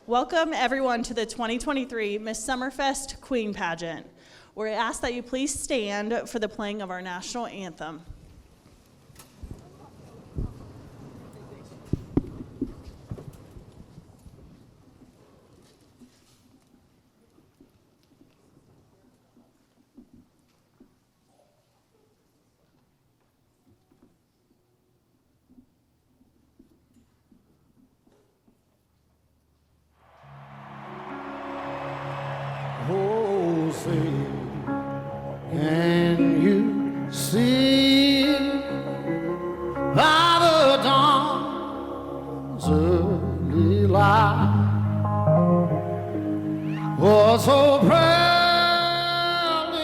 Welcome everyone to the 2023 Miss Summerfest Queen Pageant. We ask that you please stand for the playing of our national anthem. Oh, say, can you see by the dawn's early light what so proudly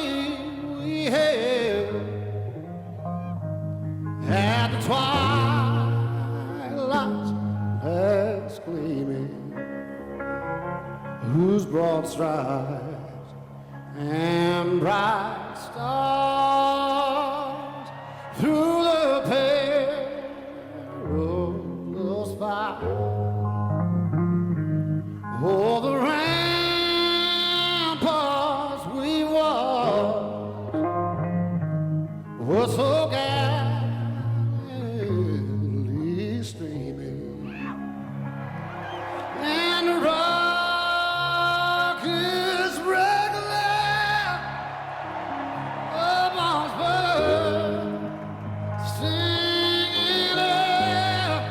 we hailed at the twilight's last gleaming, whose broad stripes and bright stars through the perilous fight. Oh, the ramparts we watched were so gallantly streaming, and the rockets regular amongst birds singing out,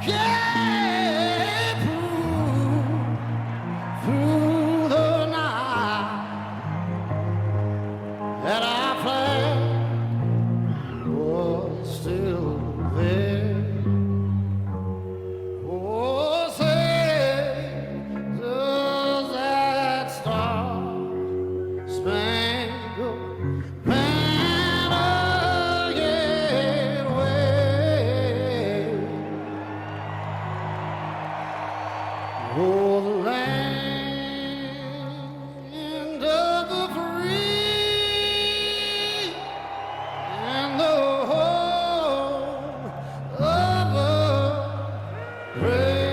yeah, through the night that our flag was still there. Oh, say, does that star-spangled banner yet wave? Oh, the land of the free and the home of the brave.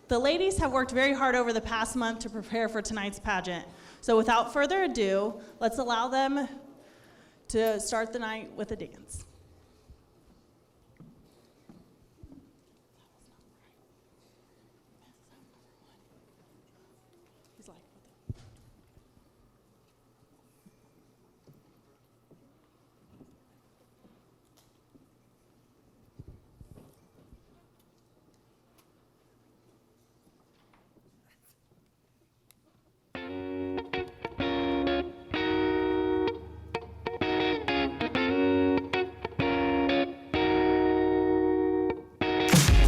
The ladies have worked very hard over the past month to prepare for tonight's pageant. So without further ado, let's allow them to start the night with a dance. He's like,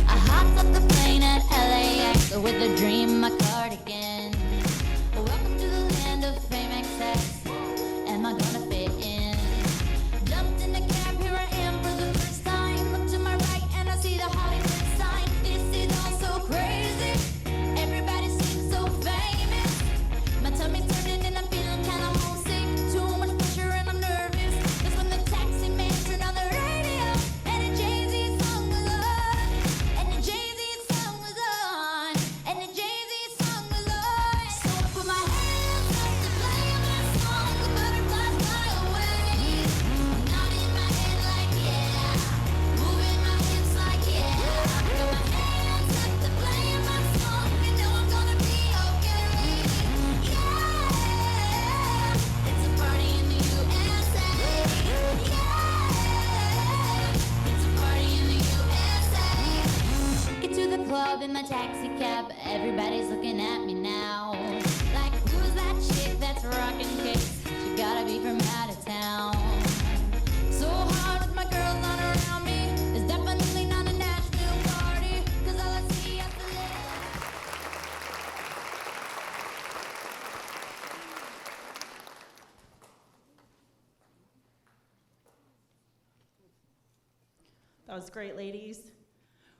I hopped off the plane at LAX with a dream in my cardigan. That was great, ladies.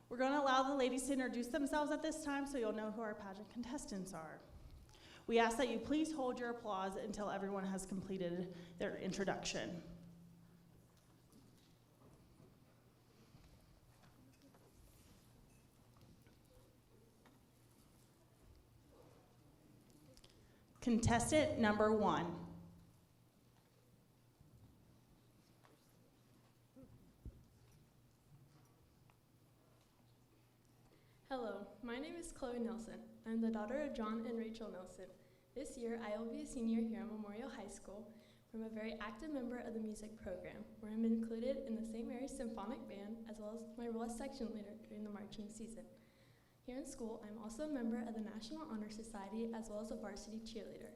We're going to allow the ladies to introduce themselves at this time so you'll know who our pageant contestants are. We ask that you please hold your applause until everyone has completed their introduction. Contestant number 1. Hello, my name is Chloe Nelson. I'm the daughter of John and Rachel Nelson. This year, I will be a senior here at Memorial High School. I'm a very active member of the music program, where I'm included in the St. Mary's Symphonic Band, as well as my role as section leader during the marching season. Here in school, I'm also a member of the National Honor Society, as well as a varsity cheerleader.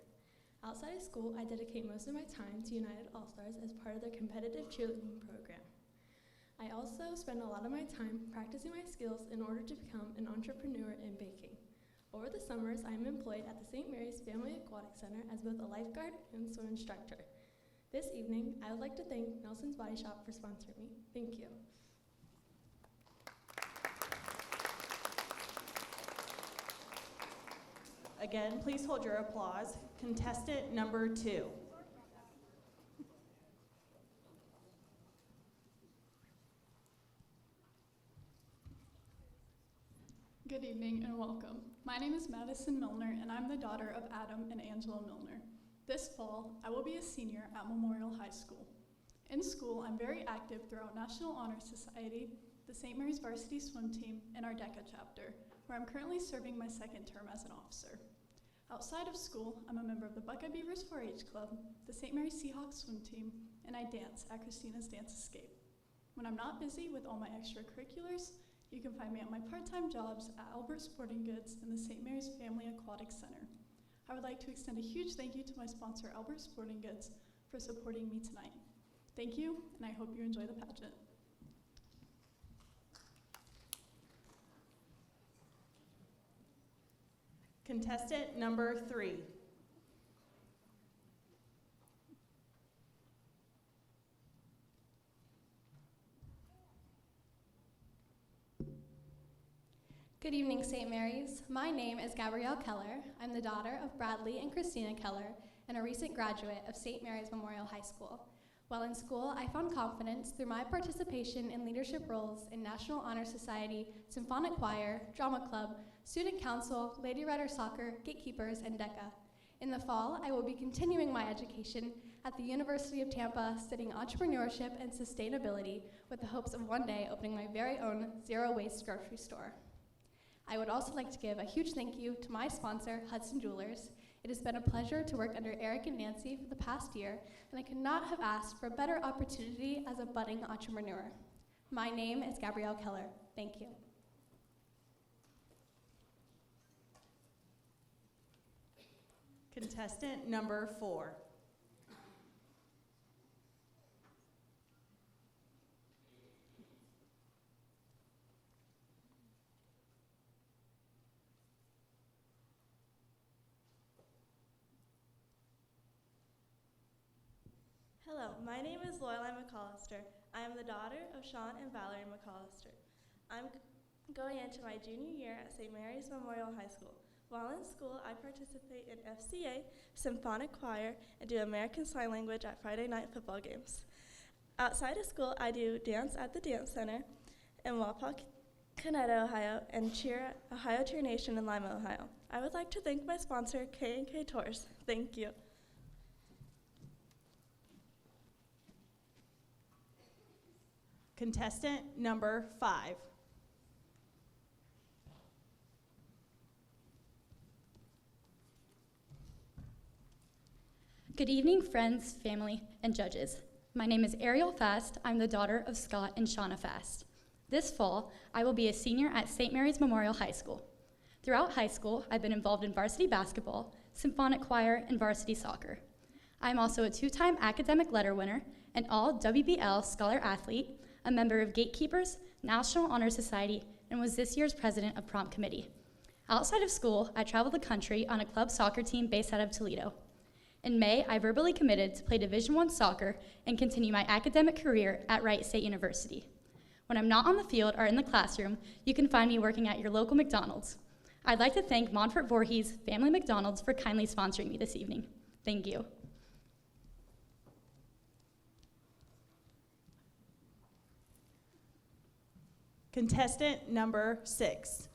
Outside of school, I dedicate most of my time to United All-Stars as part of their competitive cheerleading program. I also spend a lot of my time practicing my skills in order to become an entrepreneur in baking. Over the summers, I am employed at the St. Mary's Family Aquatic Center as both a lifeguard and swim instructor. This evening, I would like to thank Nelson's Body Shop for sponsoring me. Thank you. Again, please hold your applause. Contestant number 2. Good evening and welcome. My name is Madison Milner and I'm the daughter of Adam and Angela Milner. This fall, I will be a senior at Memorial High School. In school, I'm very active throughout National Honor Society, the St. Mary's varsity swim team, and our DECA chapter, where I'm currently serving my second term as an officer. Outside of school, I'm a member of the Buckeye Beavers 4-H Club, the St. Mary's Seahawks swim team, and I dance at Christina's Dance Escape. When I'm not busy with all my extracurriculars, you can find me at my part-time jobs at Albert Sporting Goods and the St. Mary's Family Aquatic Center. I would like to extend a huge thank you to my sponsor, Albert Sporting Goods, for supporting me tonight. Thank you, and I hope you enjoy the pageant. Contestant number 3. Good evening, St. Mary's. My name is Gabrielle Keller. I'm the daughter of Bradley and Christina Keller and a recent graduate of St. Mary's Memorial High School. While in school, I found confidence through my participation in leadership roles in National Honor Society, Symphonic Choir, Drama Club, Student Council, Lady Rider Soccer, Gatekeepers, and DECA. In the fall, I will be continuing my education at the University of Tampa, studying entrepreneurship and sustainability with the hopes of one day opening my very own zero-waste grocery store. I would also like to give a huge thank you to my sponsor, Hudson Jewelers. It has been a pleasure to work under Eric and Nancy for the past year, and I could not have asked for a better opportunity as a budding entrepreneur. My name is Gabrielle Keller. Thank you. Contestant number 4. Hello, my name is Loyalai McAllister. I am the daughter of Sean and Valerie McAllister. I'm going into my junior year at St. Mary's Memorial High School. While in school, I participate in FCA, Symphonic Choir, and do American Sign Language at Friday night football games. Outside of school, I do dance at the Dance Center in Wapak, Canada, Ohio, and cheer Ohio Cheer Nation in Lima, Ohio. I would like to thank my sponsor, K&K Tours. Thank you. Contestant number 5. Good evening, friends, family, and judges. My name is Ariel Fast. I'm the daughter of Scott and Shauna Fast. This fall, I will be a senior at St. Mary's Memorial High School. Throughout high school, I've been involved in varsity basketball, symphonic choir, and varsity soccer. I'm also a 2-time academic letter winner, an all-WBL scholar athlete, a member of Gatekeepers, National Honor Society, and was this year's president of prom committee. Outside of school, I traveled the country on a club soccer team based out of Toledo. In May, I verbally committed to play Division I soccer and continue my academic career at Wright State University. When I'm not on the field or in the classroom, you can find me working at your local McDonald's. I'd like to thank Montfort Voorhees Family McDonald's for kindly sponsoring me this evening. Thank you. Contestant number 6.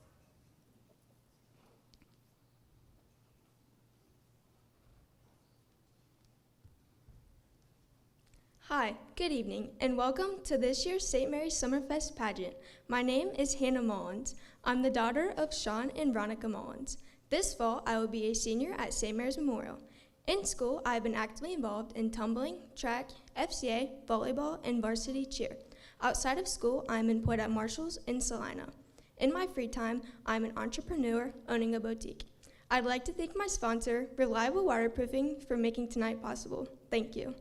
Hi, good evening, and welcome to this year's St. Mary's Summerfest pageant. My name is Hannah Mullins. I'm the daughter of Sean and Veronica Mullins. This fall, I will be a senior at St. Mary's Memorial. In school, I have been actively involved in tumbling, track, FCA, volleyball, and varsity cheer. Outside of school, I am employed at Marshall's in Salina. In my free time, I'm an entrepreneur owning a boutique. I'd like to thank my sponsor, Reliable Waterproofing, for making tonight possible. Thank you.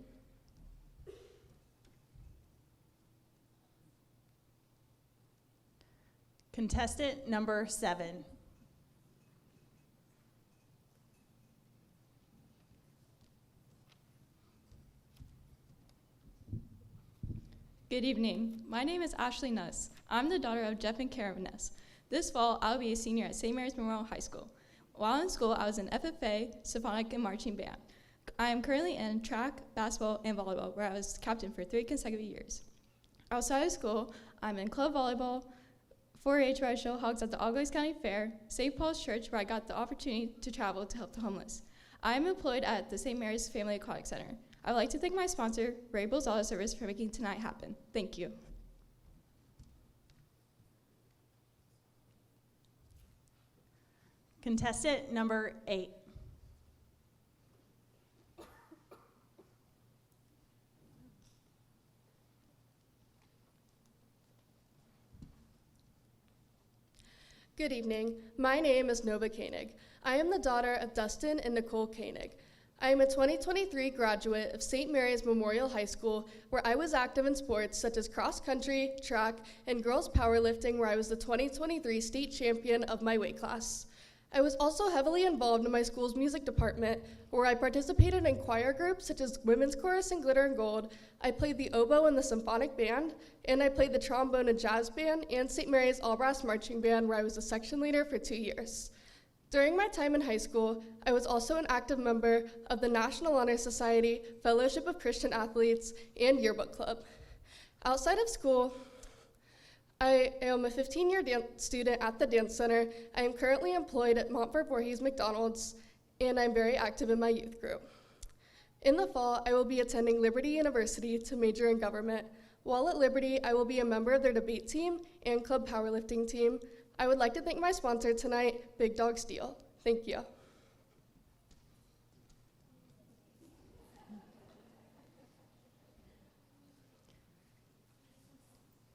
Contestant number 7. Good evening. My name is Ashley Nuss. I'm the daughter of Jeff and Karen Nuss. This fall, I'll be a senior at St. Mary's Memorial High School. While in school, I was in FFA, symphonic, and marching band. I am currently in track, basketball, and volleyball, where I was captain for 3 consecutive years. Outside of school, I'm in club volleyball, 4-H, where I show hogs at the Algois County Fair, St. Paul's Church, where I got the opportunity to travel to help the homeless. I am employed at the St. Mary's Family Aquatic Center. I'd like to thank my sponsor, Ray Bozala Service, for making tonight happen. Thank you. Contestant number 8. Good evening. My name is Nova Koenig. I am the daughter of Dustin and Nicole Koenig. I am a 2023 graduate of St. Mary's Memorial High School, where I was active in sports such as cross country, track, and girls powerlifting, where I was the 2023 state champion of my weight class. I was also heavily involved in my school's music department, where I participated in choir groups such as Women's Chorus and Glitter and Gold. I played the oboe in the symphonic band, and I played the trombone and jazz band and St. Mary's All Brass Marching Band, where I was the section leader for 2 years. During my time in high school, I was also an active member of the National Honor Society, Fellowship of Christian Athletes, and Yearbook Club. Outside of school, I am a 15-year dance student at the Dance Center. I am currently employed at Montfort Voorhees McDonald's, and I'm very active in my youth group. In the fall, I will be attending Liberty University to major in government. While at Liberty, I will be a member of their debate team and club powerlifting team. I would like to thank my sponsor tonight, Big Dog Steel. Thank you.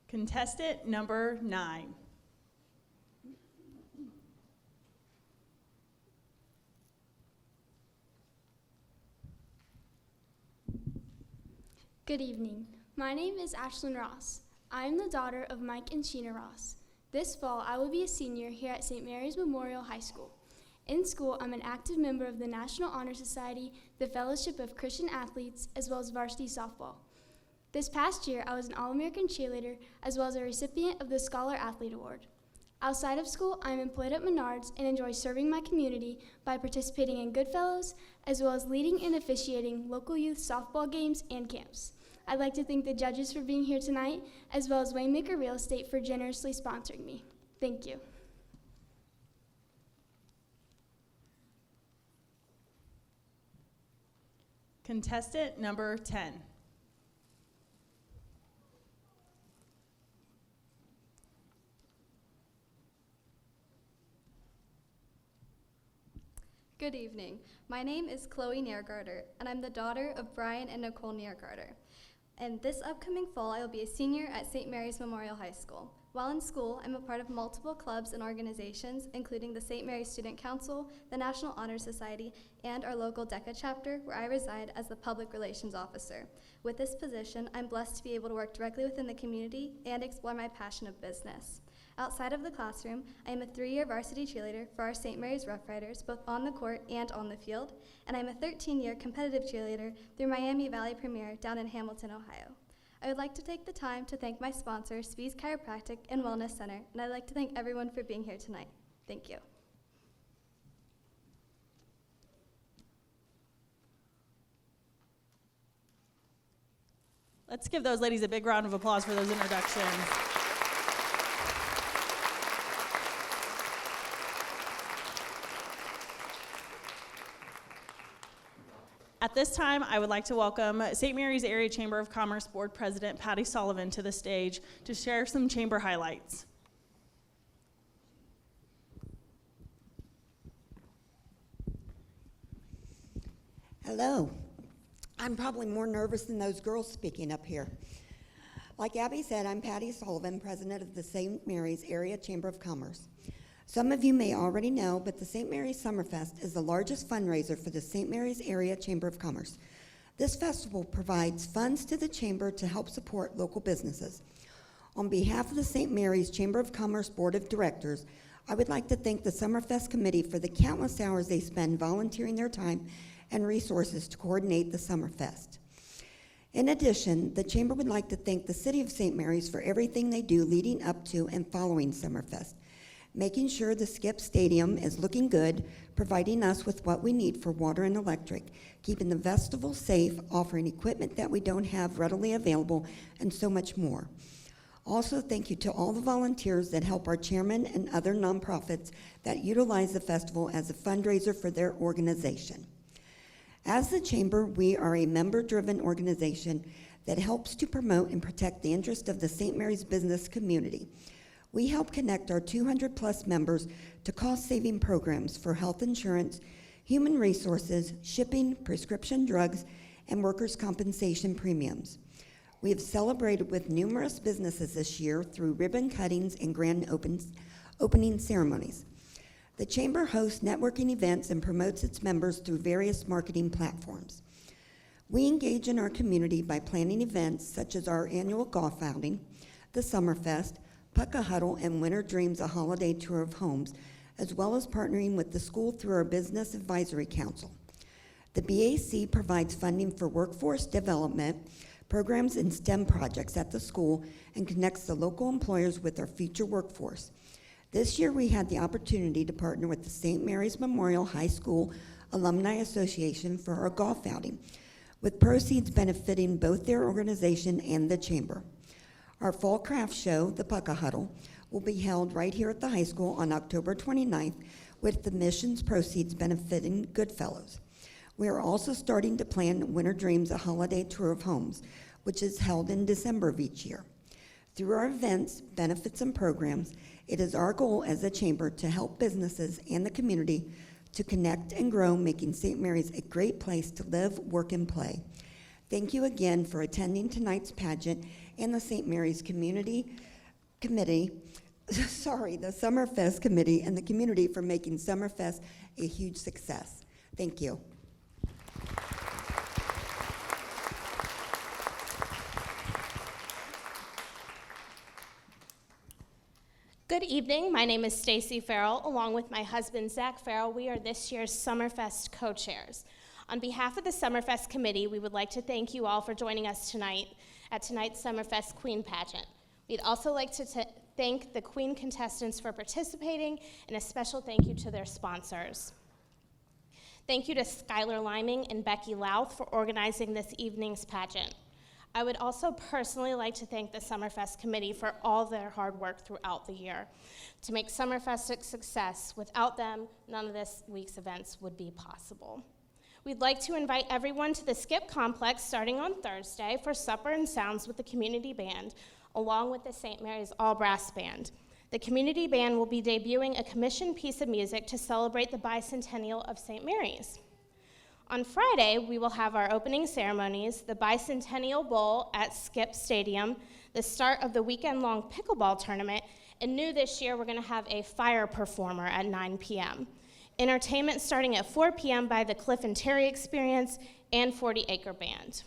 Contestant number 9. Good evening. My name is Ashlyn Ross. I am the daughter of Mike and Sheena Ross. This fall, I will be a senior here at St. Mary's Memorial High School. In school, I'm an active member of the National Honor Society, the Fellowship of Christian Athletes, as well as varsity softball. This past year, I was an All-American cheerleader, as well as a recipient of the Scholar Athlete Award. Outside of school, I'm employed at Menards and enjoy serving my community by participating in Goodfellows, as well as leading and officiating local youth softball games and camps. I'd like to thank the judges for being here tonight, as well as Waymaker Real Estate for generously sponsoring me. Thank you. Contestant number 10. Good evening. My name is Chloe Neergarter, and I'm the daughter of Brian and Nicole Neergarter. And this upcoming fall, I will be a senior at St. Mary's Memorial High School. While in school, I'm a part of multiple clubs and organizations, including the St. Mary's Student Council, the National Honor Society, and our local DECA chapter, where I reside as the Public Relations Officer. With this position, I'm blessed to be able to work directly within the community and explore my passion of business. Outside of the classroom, I am a 3-year varsity cheerleader for our St. Mary's Rough Riders, both on the court and on the field, and I'm a 13-year competitive cheerleader through Miami Valley Premier down in Hamilton, Ohio. I would like to take the time to thank my sponsor, Spees Chiropractic and Wellness Center, and I'd like to thank everyone for being here tonight. Thank you. Let's give those ladies a big round of applause for those introductions. At this time, I would like to welcome St. Mary's Area Chamber of Commerce Board President Patty Sullivan to the stage to share some chamber highlights. Hello. I'm probably more nervous than those girls speaking up here. Like Abby said, I'm Patty Sullivan, president of the St. Mary's Area Chamber of Commerce. Some of you may already know, but the St. Mary's Summerfest is the largest fundraiser for the St. Mary's Area Chamber of Commerce. This festival provides funds to the chamber to help support local businesses. On behalf of the St. Mary's Chamber of Commerce Board of Directors, I would like to thank the Summerfest Committee for the countless hours they spend volunteering their time and resources to coordinate the Summerfest. In addition, the Chamber would like to thank the City of St. Mary's for everything they do leading up to and following Summerfest, making sure the Skip Stadium is looking good, providing us with what we need for water and electric, keeping the festival safe, offering equipment that we don't have readily available, and so much more. Also, thank you to all the volunteers that help our chairman and other nonprofits that utilize the festival as a fundraiser for their organization. As the Chamber, we are a member-driven organization that helps to promote and protect the interest of the St. Mary's business community. We help connect our 200-plus members to cost-saving programs for health insurance, human resources, shipping, prescription drugs, and workers' compensation premiums. We have celebrated with numerous businesses this year through ribbon cuttings and grand opening ceremonies. The Chamber hosts networking events and promotes its members through various marketing platforms. We engage in our community by planning events such as our annual golf outing, the Summerfest, Pucka Huddle, and Winter Dreams, a holiday tour of homes, as well as partnering with the school through our Business Advisory Council. The BAC provides funding for workforce development, programs and STEM projects at the school, and connects the local employers with our future workforce. This year, we had the opportunity to partner with the St. Mary's Memorial High School Alumni Association for our golf outing, with proceeds benefiting both their organization and the Chamber. Our fall craft show, the Pucka Huddle, will be held right here at the high school on October 29th, with the missions proceeds benefiting Goodfellows. We are also starting to plan Winter Dreams, a holiday tour of homes, which is held in December of each year. Through our events, benefits, and programs, it is our goal as a chamber to help businesses and the community to connect and grow, making St. Mary's a great place to live, work, and play. Thank you again for attending tonight's pageant and the St. Mary's Community Committee, the Summerfest Committee and the community for making Summerfest a huge success. Thank you. Good evening. My name is Stacy Farrell. Along with my husband, Zach Farrell, we are this year's Summerfest co-chairs. On behalf of the Summerfest Committee, we would like to thank you all for joining us tonight at tonight's Summerfest Queen Pageant. We'd also like to thank the Queen contestants for participating, and a special thank you to their sponsors. Thank you to Skylar Liming and Becky Louth for organizing this evening's pageant. I would also personally like to thank the Summerfest Committee for all their hard work throughout the year to make Summerfest a success. Without them, none of this week's events would be possible. We'd like to invite everyone to the Skip Complex starting on Thursday for supper and sounds with the community band, along with the St. Mary's All Brass Band. The community band will be debuting a commissioned piece of music to celebrate the bicentennial of St. Mary's. On Friday, we will have our opening ceremonies, the Bicentennial Bowl at Skip Stadium, the start of the weekend-long pickleball tournament, and new this year, we're going to have a fire performer at 9 p.m. Entertainment starting at 4 p.m. by the Cliff and Terry Experience and 40 Acre Band.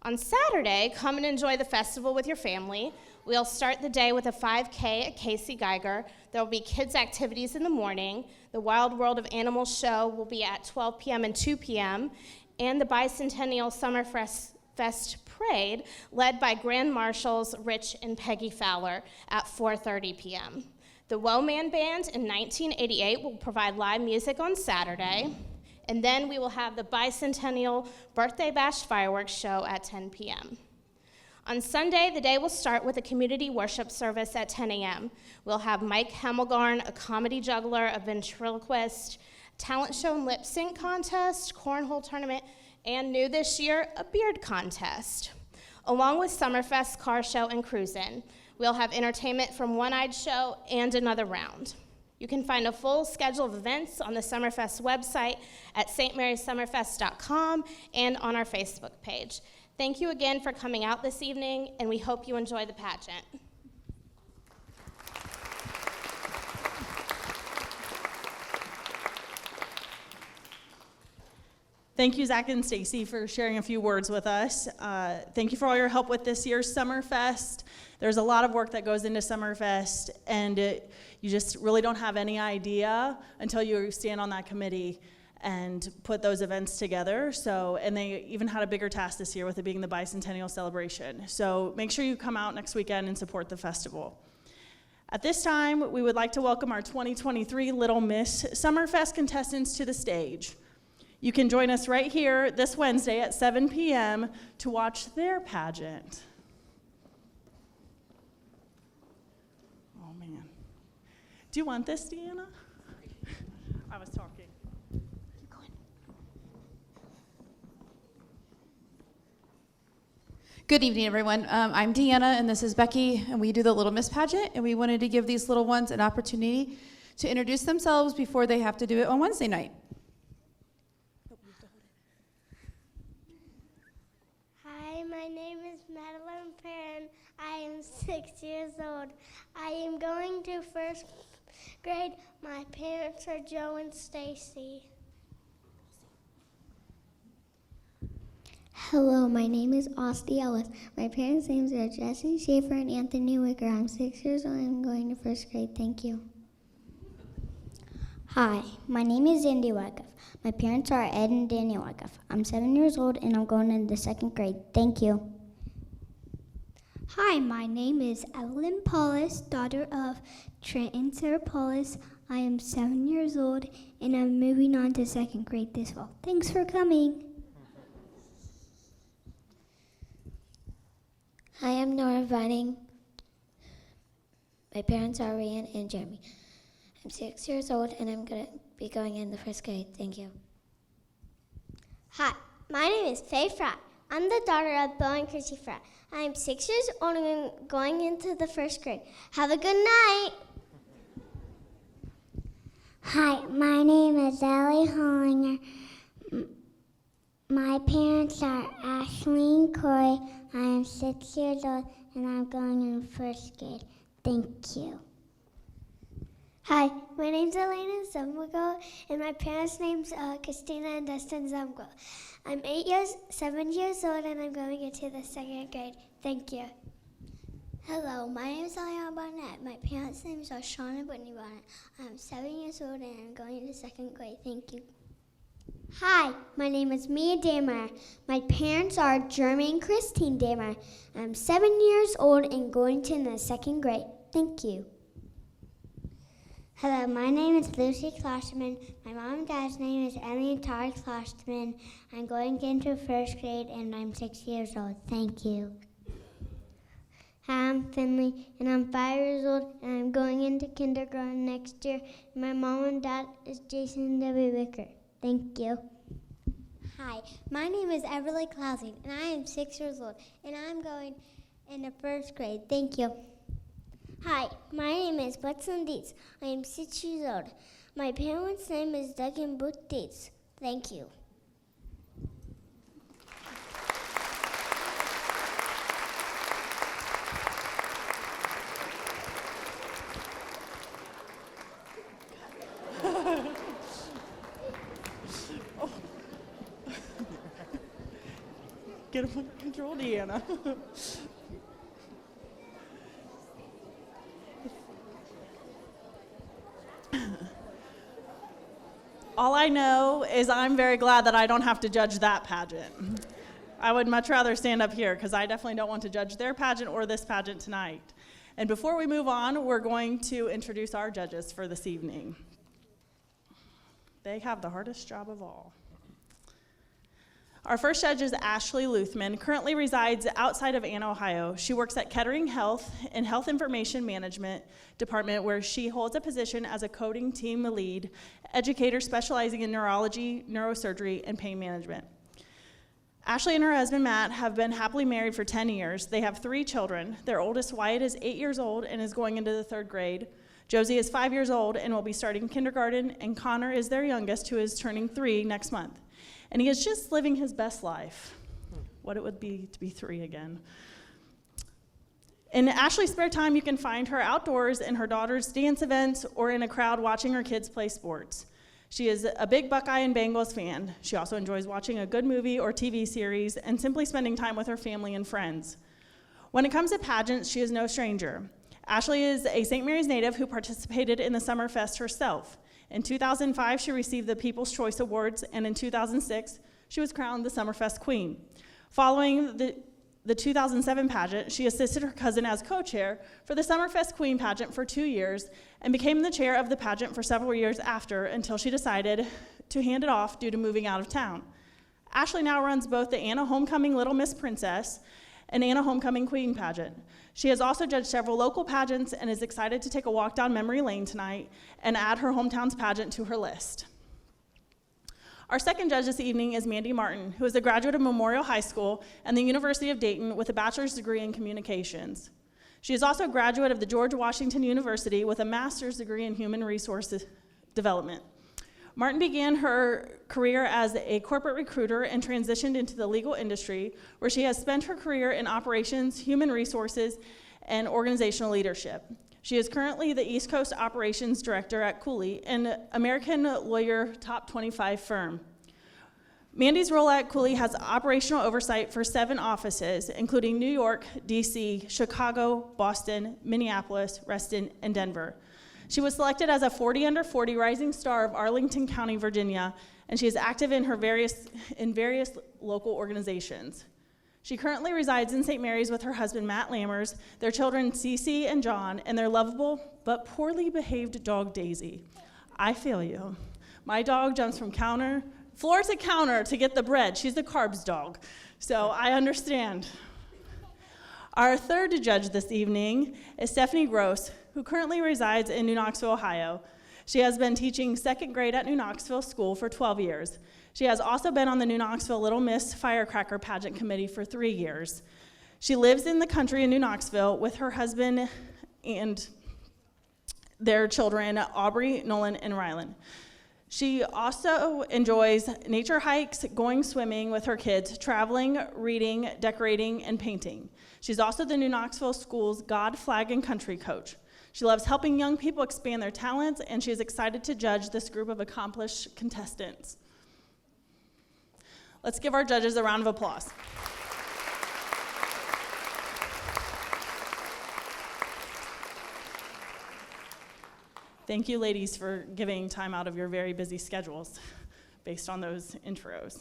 On Saturday, come and enjoy the festival with your family. We'll start the day with a 5K at Casey Geiger. There will be kids' activities in the morning. The Wild World of Animals show will be at 12 p.m. and 2 p.m. And the Bicentennial Summerfest Summerfest Parade, led by Grand Marshals Rich and Peggy Fowler at 4:30 p.m. The Woe-Man Band in 1988 will provide live music on Saturday, and then we will have the Bicentennial Birthday Bash Fireworks Show at 10 p.m. On Sunday, the day will start with a community worship service at 10 a.m. We'll have Mike Hemmelgarn, a comedy juggler, a ventriloquist, talent show and lip sync contest, cornhole tournament, and new this year, a beard contest. Along with Summerfest car show and cruisin', we'll have entertainment from One-Eyed Show and another round. You can find a full schedule of events on the Summerfest website at stmarysummerfest.com and on our Facebook page. Thank you again for coming out this evening, and we hope you enjoy the pageant. Thank you, Zach and Stacy, for sharing a few words with us. Thank you for all your help with this year's Summerfest. There's a lot of work that goes into Summerfest, and you just really don't have any idea until you stand on that committee and put those events together. And they even had a bigger task this year with it being the bicentennial celebration. So make sure you come out next weekend and support the festival. At this time, we would like to welcome our 2023 Little Miss Summerfest contestants to the stage. You can join us right here this Wednesday at 7 p.m. to watch their pageant. Oh man. Do you want this, Deanna? I was talking. Good evening, everyone. I'm Deanna, and this is Becky, and we do the Little Miss pageant, and we wanted to give these little ones an opportunity to introduce themselves before they have to do it on Wednesday night. Hi, my name is Madeline Perrin. I am 6 years old. I am going to first grade. My parents are Joe and Stacy. Hello, my name is Austin Ellis. My parents' names are Jesse Schaefer and Anthony Wicker. I'm 6 years old and I'm going to first grade. Thank you. Hi, my name is Andy Wyckoff. My parents are Ed and Danny Wyckoff. I'm 7 years old and I'm going into second grade. Thank you. Hi, my name is Evelyn Paulus, daughter of Trent and Sarah Paulus. I am 7 years old and I'm moving on to second grade this fall. Thanks for coming. Hi, I'm Nora Vining. My parents are Ryan and Jeremy. I'm 6 years old and I'm going to be going in the first grade. Thank you. Hi, my name is Faye Fry. I'm the daughter of Bo and Chrissy Fry. I am 6 years old and I'm going into the first grade. Have a good night. Hi, my name is Ellie Hollinger. My parents are Ashley and Corey. I am 6 years old and I'm going in first grade. Thank you. Hi, my name's Elena Zumwigel, and my parents' names are Christina and Dustin Zumwigel. I'm 7 years old, and I'm going into the second grade. Thank you. Hello, my name is Eliana Barnett. My parents' names are Sean and Brittany Barnett. I'm 7 years old, and I'm going into second grade. Thank you. Hi, my name is Mia Damer. My parents are Jeremy and Christine Damer. I'm 7 years old and going to the second grade. Thank you. Hello, my name is Lucy Klosterman. My mom and dad's name is Emily and Tara Klosterman. I'm going into first grade and I'm 6 years old. Thank you. Hi, I'm Finley and I'm 5 years old and I'm going into kindergarten next year. My mom and dad is Jason and Debbie Wicker. Thank you. Hi, my name is Everly Clausing and I am 6 years old and I'm going into first grade. Thank you. Hi, my name is Butson Dietz. I am 6 years old. My parents' name is Doug and Booth Dietz. Thank you. Get him under control, Deanna. All I know is I'm very glad that I don't have to judge that pageant. I would much rather stand up here because I definitely don't want to judge their pageant or this pageant tonight. And before we move on, we're going to introduce our judges for this evening. They have the hardest job of all. Our first judge is Ashley Luthman, currently resides outside of Ann, Ohio. She works at Kettering Health in Health Information Management Department, where she holds a position as a coding team lead, educator specializing in neurology, neurosurgery, and pain management. Ashley and her husband, Matt, have been happily married for 10 years. They have 3 children. Their oldest, Wyatt, is 8 years old and is going into the 3rd grade. Josie is 5 years old and will be starting kindergarten, and Connor is their youngest, who is turning 3 next month. And he is just living his best life, what it would be to be 3 again. In Ashley's spare time, you can find her outdoors in her daughter's dance events or in a crowd watching her kids play sports. She is a big Buckeye and Bengals fan. She also enjoys watching a good movie or TV series and simply spending time with her family and friends. When it comes to pageants, she is no stranger. Ashley is a St. Mary's native who participated in the Summerfest herself. In 2005, she received the People's Choice Awards, and in 2006, she was crowned the Summerfest Queen. Following the 2007 pageant, she assisted her cousin as co-chair for the Summerfest Queen pageant for 2 years and became the chair of the pageant for several years after, until she decided to hand it off due to moving out of town. Ashley now runs both the Anna Homecoming Little Miss Princess and Anna Homecoming Queen pageant. She has also judged several local pageants and is excited to take a walk down memory lane tonight and add her hometown's pageant to her list. Our second judge this evening is Mandy Martin, who is a graduate of Memorial High School and the University of Dayton with a bachelor's degree in communications. She is also a graduate of the George Washington University with a master's degree in human resources development. Martin began her career as a corporate recruiter and transitioned into the legal industry, where she has spent her career in operations, human resources, and organizational leadership. She is currently the East Coast Operations Director at Cooley, an American lawyer top 25 firm. Mandy's role at Cooley has operational oversight for 7 offices, including New York, DC, Chicago, Boston, Minneapolis, Reston, and Denver. She was selected as a 40 under 40 Rising Star of Arlington County, Virginia, and she is active in various local organizations. She currently resides in St. Mary's with her husband, Matt Lammers, their children, Cece and John, and their lovable but poorly behaved dog, Daisy. I feel you. My dog jumps from floor to counter to get the bread. She's the carbs dog, so I understand. Our third judge this evening is Stephanie Gross, who currently resides in New Knoxville, Ohio. She has been teaching 2nd grade at New Knoxville School for 12 years. She has also been on the New Knoxville Little Miss Firecracker Pageant Committee for 3 years. She lives in the country in New Knoxville with her husband and their children, Aubrey, Nolan, and Rylan. She also enjoys nature hikes, going swimming with her kids, traveling, reading, decorating, and painting. She's also the New Knoxville School's God, Flag, and Country coach. She loves helping young people expand their talents, and she is excited to judge this group of accomplished contestants. Let's give our judges a round of applause. Thank you, ladies, for giving time out of your very busy schedules based on those intros.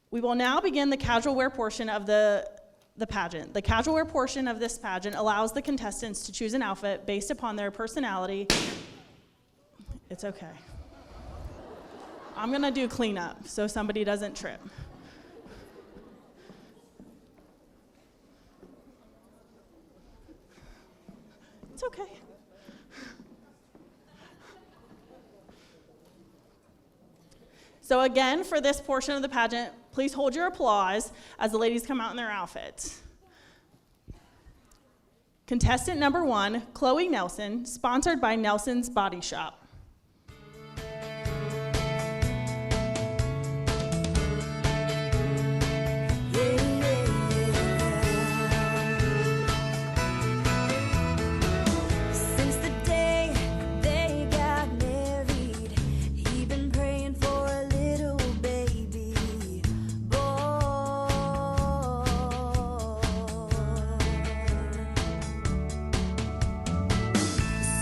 We will now begin the casual wear portion of the pageant. The casual wear portion of this pageant allows the contestants to choose an outfit based upon their personality. It's okay. I'm gonna do cleanup so somebody doesn't trip. It's okay. So again, for this portion of the pageant, please hold your applause as the ladies come out in their outfits. Contestant number 1, Chloe Nelson, sponsored by Nelson's Body Shop.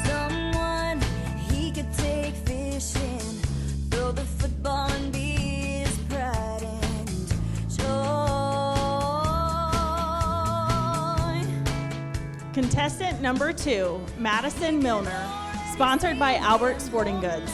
Someone he Contestant number 2, Madison Milner, sponsored by Albert Sporting Goods.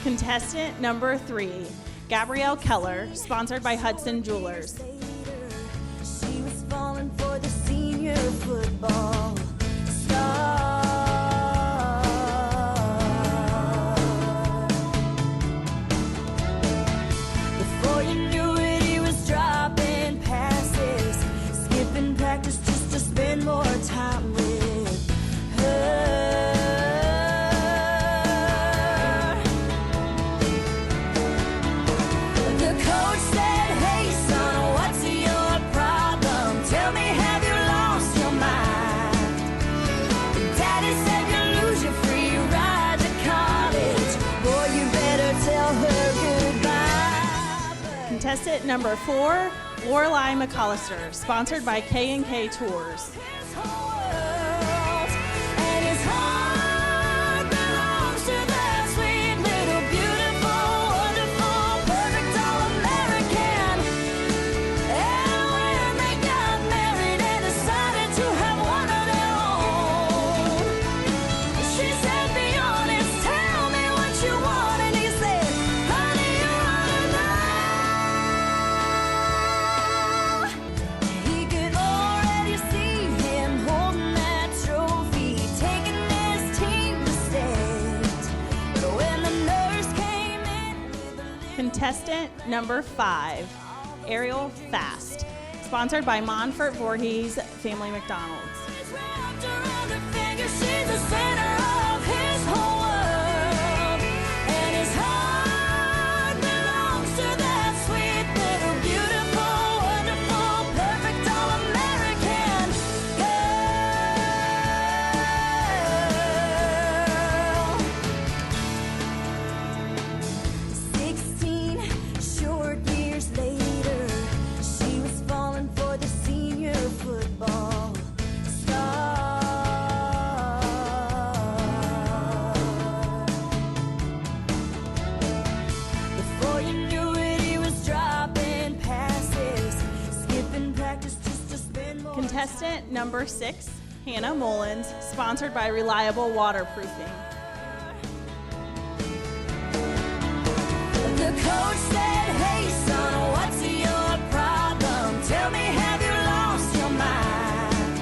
Contestant number 3, Gabrielle Keller, sponsored by Hudson Jewelers. She was falling for the senior football star. Before you knew it, he was dropping passes, skipping practice just to spend more time with her. Contestant number 4, Lorelei McAllister, sponsored by K&K Tours. Contestant number 5, Ariel Fast, sponsored by Monfort Voorhees Family McDonald's. Contestant number 6, Hannah Mullins, sponsored by Reliable Waterproofing. The coach said, "Hey son, what's your problem? Tell me, have you lost your mind?"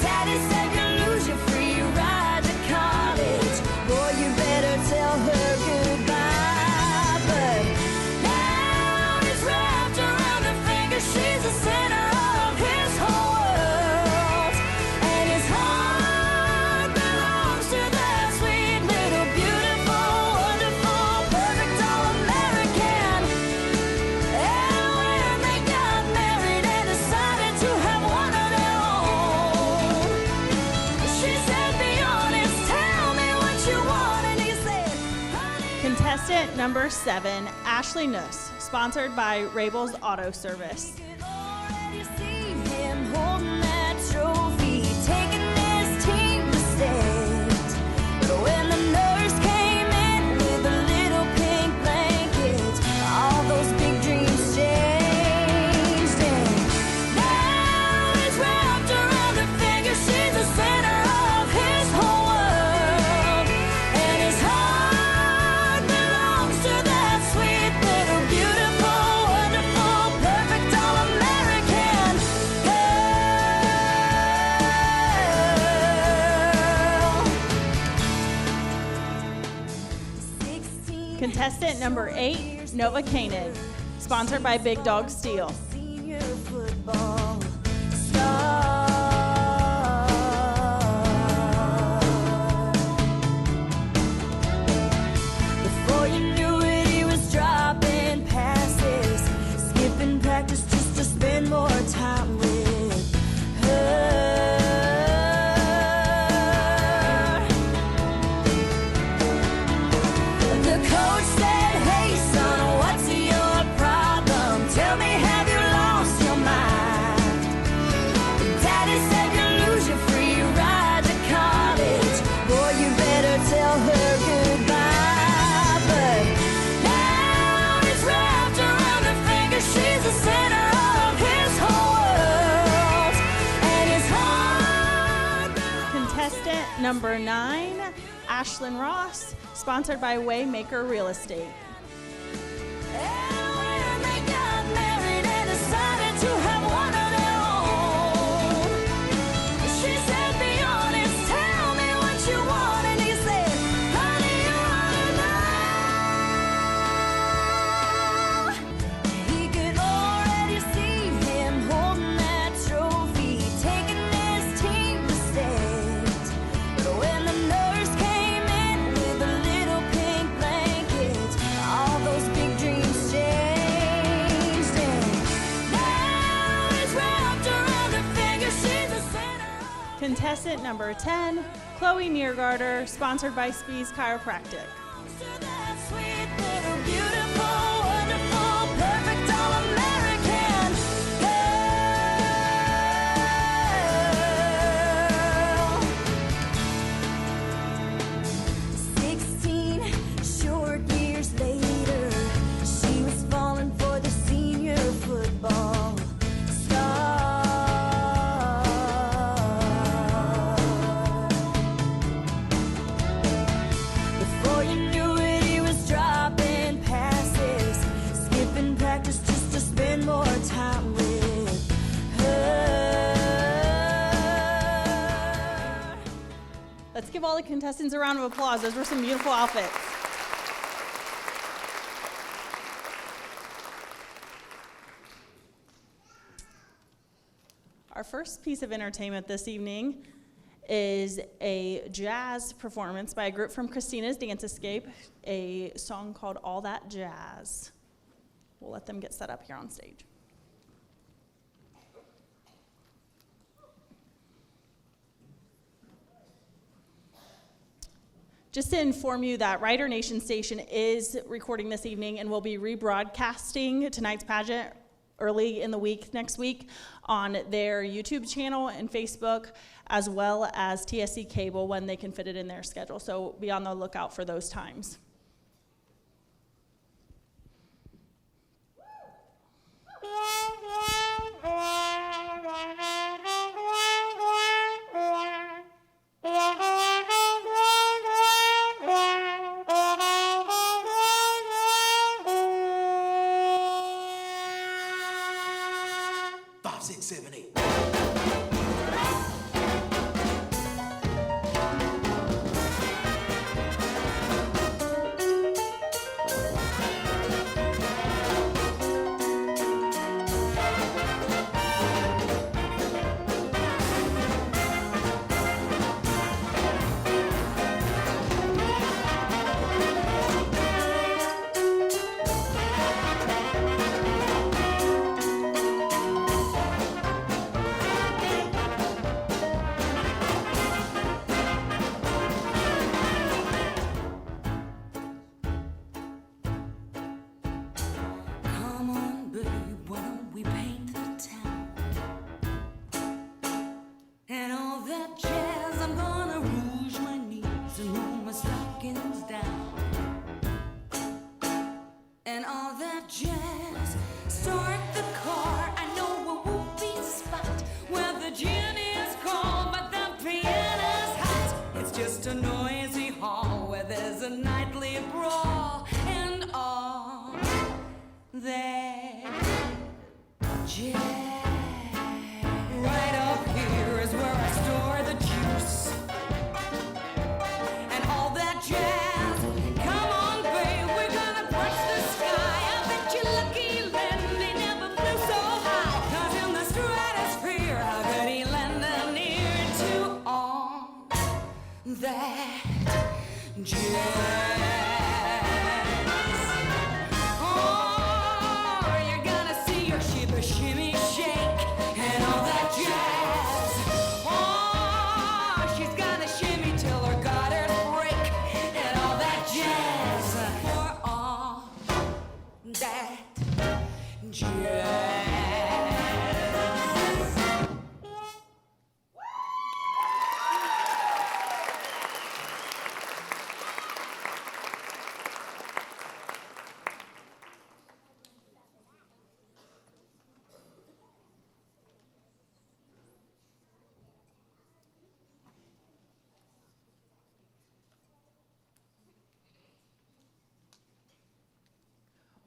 Daddy said you lose your free ride to college. Boy, you better tell her goodbye. But now he's wrapped around her finger. She's the center of his whole world, and his heart belongs to that sweet little beautiful, wonderful, perfect all-American. And when they got married and decided to have one of their own, she said, "Be honest, tell me what you want," and he said, Contestant number 7, Ashley Nuss, sponsored by Rabel's Auto Service. "You see him holding that trophy, taking his team to state. But when the nurse came in with a little pink blanket, all those big dreams changed. And now he's wrapped around her finger. She's the center of his whole world, and his heart belongs to that sweet little beautiful, wonderful, perfect all-American girl. Contestant number 8, Nova Koenig, sponsored by Big Dog Steel. Senior football star. Before you knew it, he was dropping passes, skipping practice just to spend more Number 9, Ashlyn Ross, sponsored by Waymaker Real Estate. Contestant number 10, Chloe Niergarter, sponsored by Spees Chiropractic. Let's give all the contestants a round of applause. Those were some beautiful outfits. Our first piece of entertainment this evening is a jazz performance by a group from Christina's Dance Escape, a song called All That Jazz. We'll let them get set up here on stage. Just to inform you that Rider Nation Station is recording this evening and will be rebroadcasting tonight's pageant early in the week, next week, on their YouTube channel and Facebook, as well as TSC Cable when they can fit it in their schedule. So be on the lookout for those times.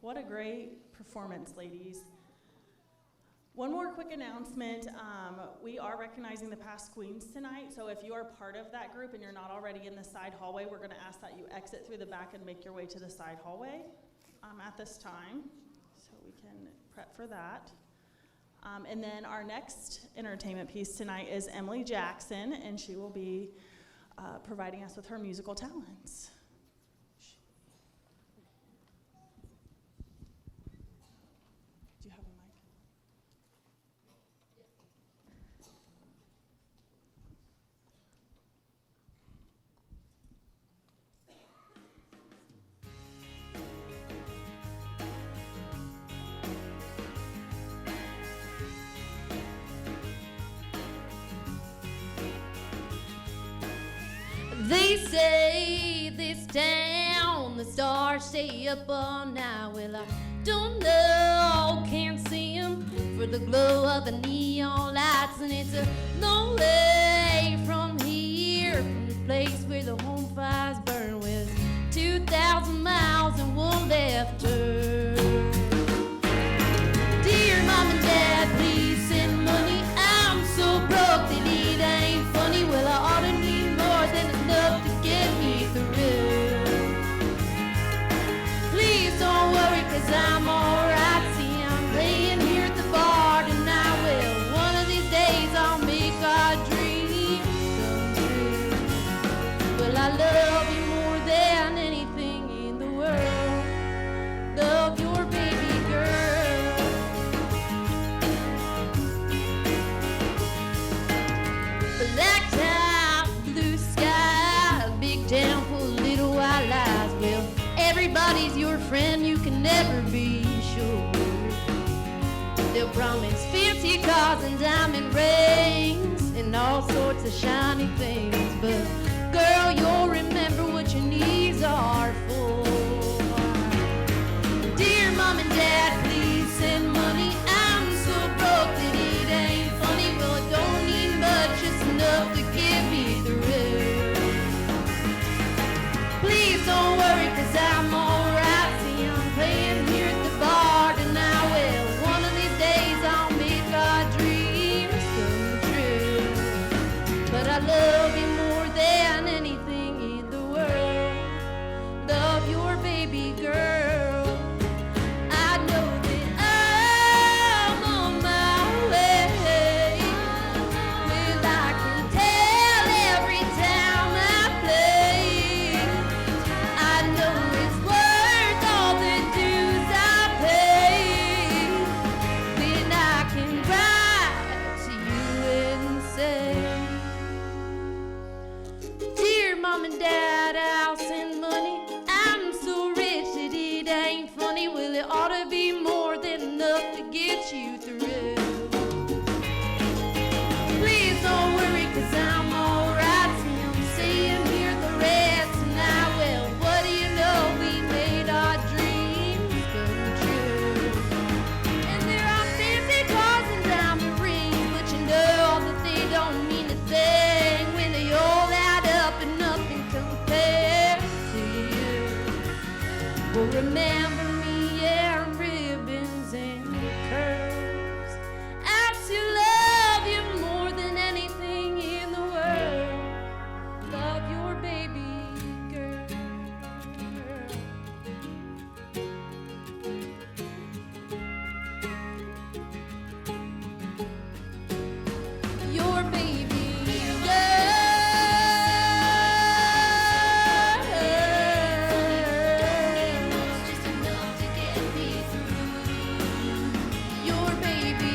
What a great performance, ladies. One more quick announcement. We are recognizing the past queens tonight, so if you are part of that group and you're not already in the side hallway, we're gonna ask that you exit through the back and make your way to the side hallway at this time, so we can prep for that. And then our next entertainment piece tonight is Emily Jackson, and she will be providing us with her musical talents. Do you have a mic? They say this town, the stars stay up all night. Well, I don't know, can't see them for the glow of the neon lights. And it's a long way from here, from the place where the home fires burn, with 2,000 miles and one left turn. Dear Mom and Dad, please send money. I'm so broke that it ain't funny. Well, I ought to need more than enough to get me through. Please don't worry, 'cause I'm alright. See, I'm laying here at the bar tonight. Well, one of these days I'll make our dreams come true. Well, I love you more than anything in the world. Love your baby girl. Black top, blue sky, big town full of little white lies. Well, everybody's your friend, you can never be sure. They'll promise fancy cars and diamond rings and all sorts of shiny things, but girl, you'll remember what your knees are for. Dear Mom and Dad, please send money. I'm so broke that it ain't funny. Well, I don't need much, just enough to get me through. Please don't worry, 'cause I'm alright. See, I'm playing here at the bar tonight. Well, one of these days I'll make our dreams come true. But I love you more than anything in the world. Love your baby girl. I know that I'm on my way. Well, I can tell every time I play. I know it's worth all the dues I pay. Then I can write to you and say, Dear Mom and Dad, I'll send money. I'm so rich that it ain't funny. Well, it ought to be more than enough to get you through. Please don't worry, 'cause I'm alright. See, I'm seeing here the rest tonight. Well, what do you know? We made our dreams come true. And there are fancy cars and diamond rings, but you know that they don't mean a thing when they all add up and nothing compares to you. Well, remember me and ribbons and curls. I still love you more than anything in the world. Love your baby girl. Your baby girl. Just enough to get me through. Your baby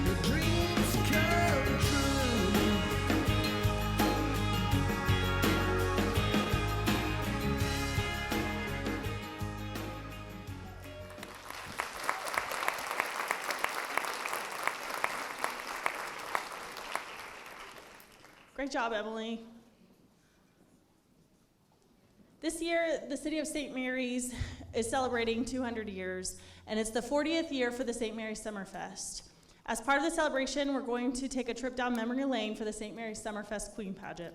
The dreams come true. Great job, Emily. This year, the City of St. Mary's is celebrating 200 years, and it's the 40th year for the St. Mary's Summerfest. As part of the celebration, we're going to take a trip down memory lane for the St. Mary's Summerfest Queen Pageant.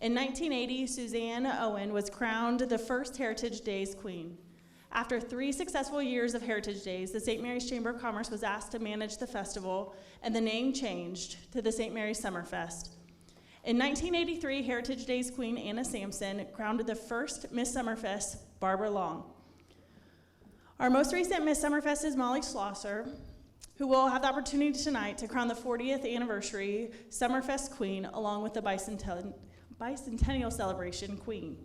In 1980, Suzanne Owen was crowned the first Heritage Days Queen. After 3 successful years of Heritage Days, the St. Mary's Chamber of Commerce was asked to manage the festival, and the name changed to the St. Mary's Summerfest. In 1983, Heritage Days Queen Anna Sampson crowned the first Miss Summerfest, Barbara Long. Our most recent Miss Summerfest is Molly Schlosser, who will have the opportunity tonight to crown the 40th anniversary Summerfest Queen along with the Bicentennial Celebration Queen.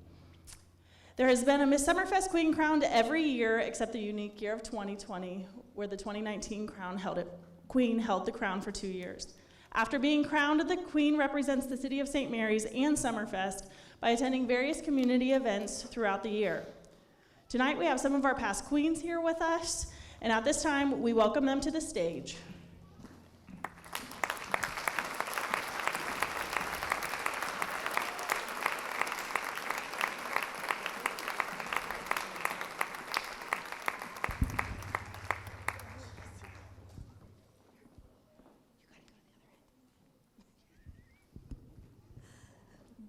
There has been a Miss Summerfest Queen crowned every year except the unique year of 2020, where the 2019 Queen held the crown for 2 years. After being crowned, the Queen represents the City of St. Mary's and Summerfest by attending various community events throughout the year. Tonight we have some of our past queens here with us, and at this time we welcome them to the stage.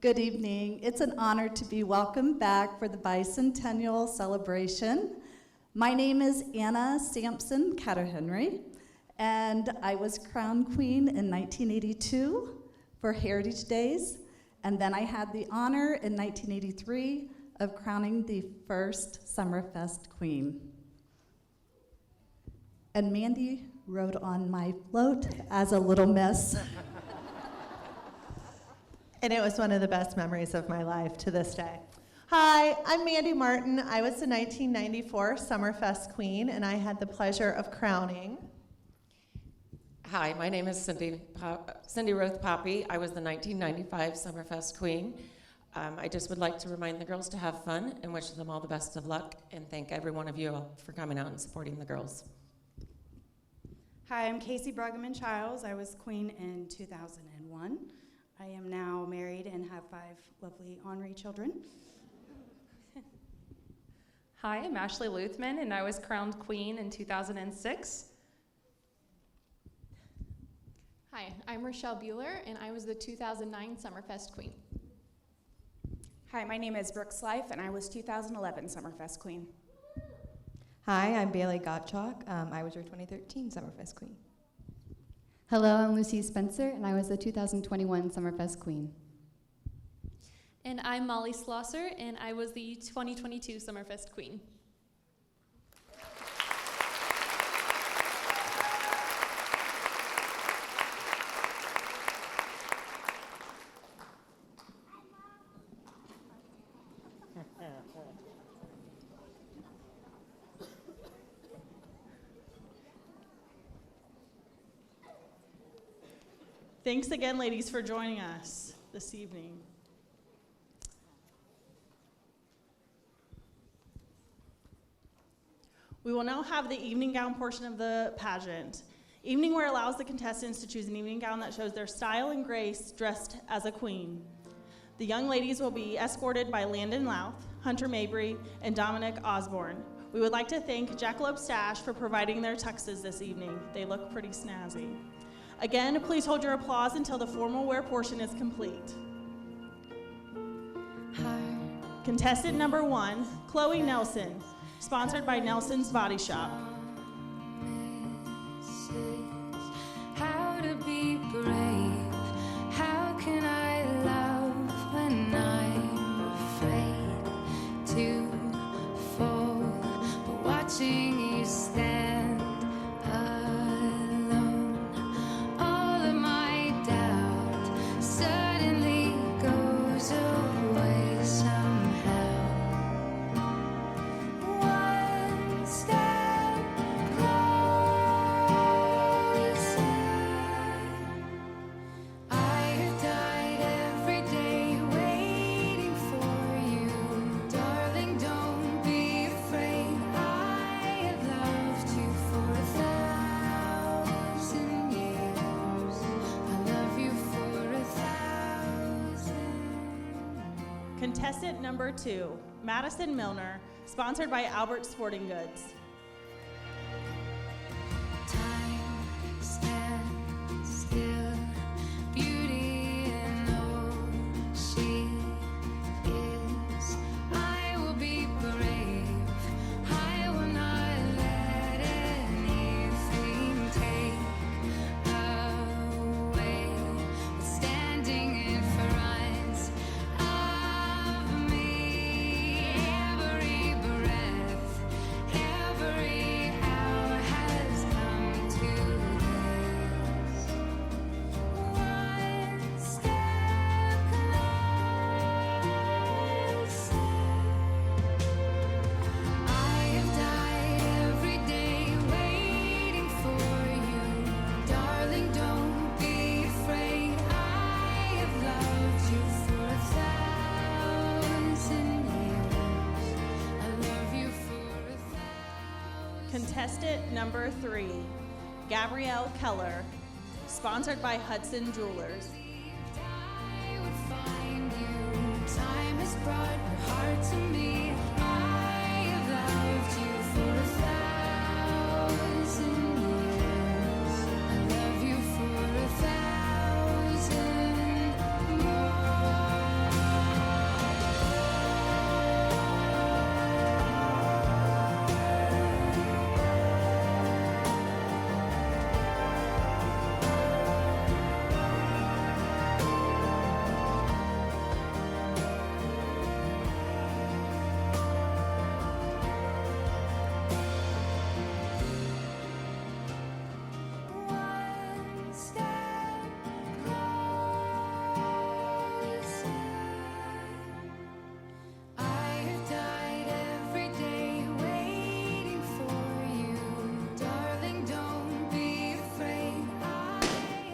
Good evening. It's an honor to be welcomed back for the Bicentennial celebration. My name is Anna Sampson Catter-Henry, and I was crowned queen in 1982 for Heritage Days, and then I had the honor in 1983 of crowning the first Summerfest queen. And Mandy rode on my float as a little miss. And it was one of the best memories of my life to this day. Hi, I'm Mandy Martin. I was the 1994 Summerfest Queen, and I had the pleasure of crowning. Hi, my name is Cindy Roth Poppy. I was the 1995 Summerfest Queen. I just would like to remind the girls to have fun and wish them all the best of luck, and thank every one of you all for coming out and supporting the girls. Hi, I'm Casey Bruggeman-Childs. I was queen in 2001. I am now married and have 5 lovely honorary children. Hi, I'm Ashley Luthman, and I was crowned queen in 2006. Hi, I'm Rochelle Bueller, and I was the 2009 Summerfest Queen. Hi, my name is Brooks Life, and I was 2011 Summerfest Queen. Hi, I'm Bailey Gottschalk. I was your 2013 Summerfest Queen. Hello, I'm Lucy Spencer, and I was the 2021 Summerfest Queen. And I'm Molly Schlosser, and I was the 2022 Summerfest Queen. Thanks again, ladies, for joining us this evening. We will now have the evening gown portion of the pageant. Evening wear allows the contestants to choose an evening gown that shows their style and grace dressed as a queen. The young ladies will be escorted by Landon Louth, Hunter Mabry, and Dominic Osborne. We would like to thank Jackalope Stash for providing their tuxes this evening. They look pretty snazzy. Again, please hold your applause until the formal wear portion is complete. Contestant number 1, Chloe Nelson, sponsored by Nelson's Body Shop. How to be brave, how can I love when I'm afraid to fall, but watching you stand alone, all of my doubt suddenly goes away somehow. One step closer. I have died every day waiting for you, darling. Don't be afraid. I have loved you for 1,000 years. I love you for 1,000. Contestant number 2, Madison Milner, sponsored by Albert Sporting Goods. Time stands Contestant number 3, Gabrielle Keller, sponsored by Hudson Jewelers. Time has brought your heart to me. I have loved you for 1,000 years. I love you for 1,000 more. One step closer. I have died every day waiting for you. Darling, don't be afraid. I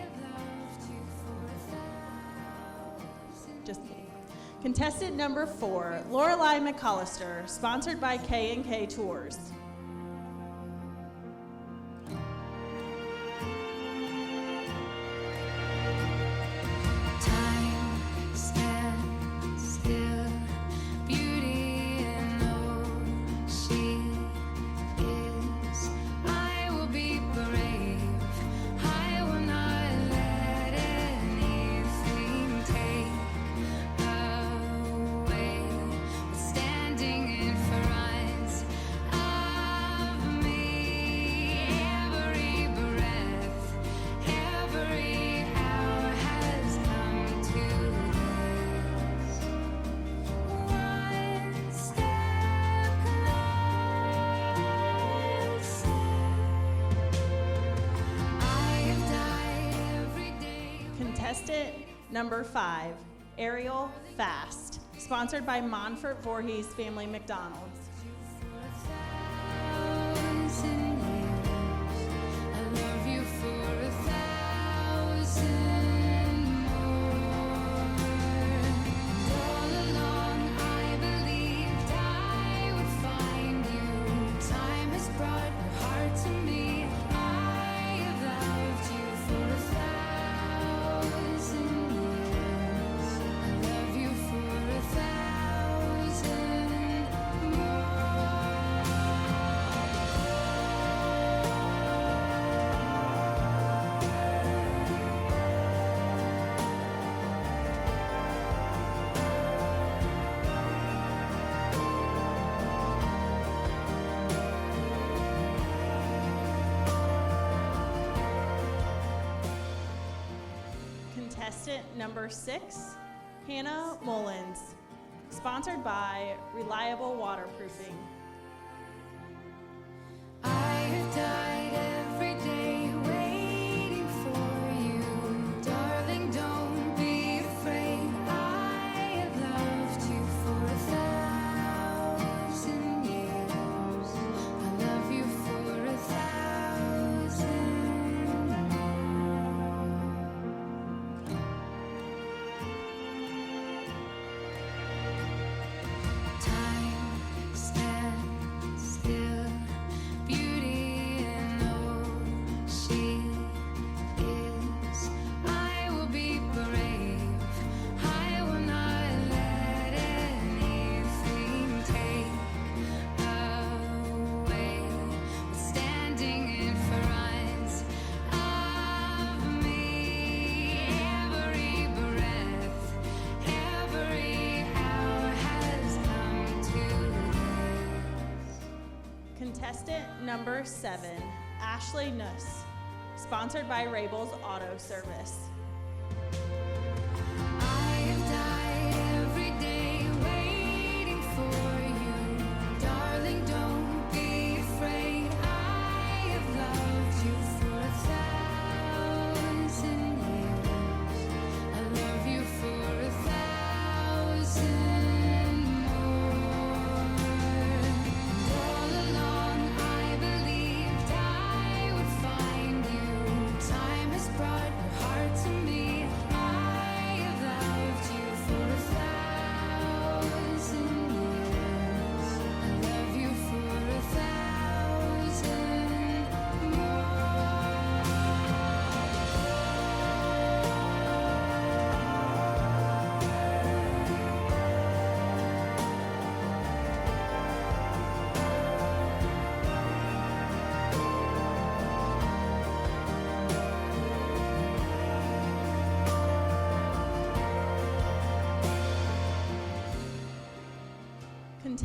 have loved you for 1,000. Just kidding. Contestant number 4, Lorelei McAllister, sponsored by K&K Tours. Time stands still, beauty and all she is. I will be brave. I will not let anything take away what's standing in front of me. Every breath, every hour has come to this. One step closer. I have died every day. Contestant number 5, Ariel Fast, sponsored by Monfort Voorhees Family McDonald's. 1,000 years. I love you for 1,000 more. All along I believed I would find you. Time has brought your heart to me. I have loved you for 1,000 years. I love you for 1,000 more. Contestant number 6, Hannah Mullins, sponsored by Reliable Waterproofing. I have died every day waiting for you. Darling, don't be afraid. I have loved you for 1,000 years. I love you for 1,000 Time stands still, beauty and all she is. I will be brave. I will not let anything take away what's standing in front of me. Every breath, every hour has come to this. Contestant number 7, Ashley Nuss, sponsored by Rabel's Auto Service. I have died every day waiting for you. Darling, don't be afraid. I have loved you for 1,000 years. I love you for 1,000 more. All along I believed I would find you. Time has brought your heart to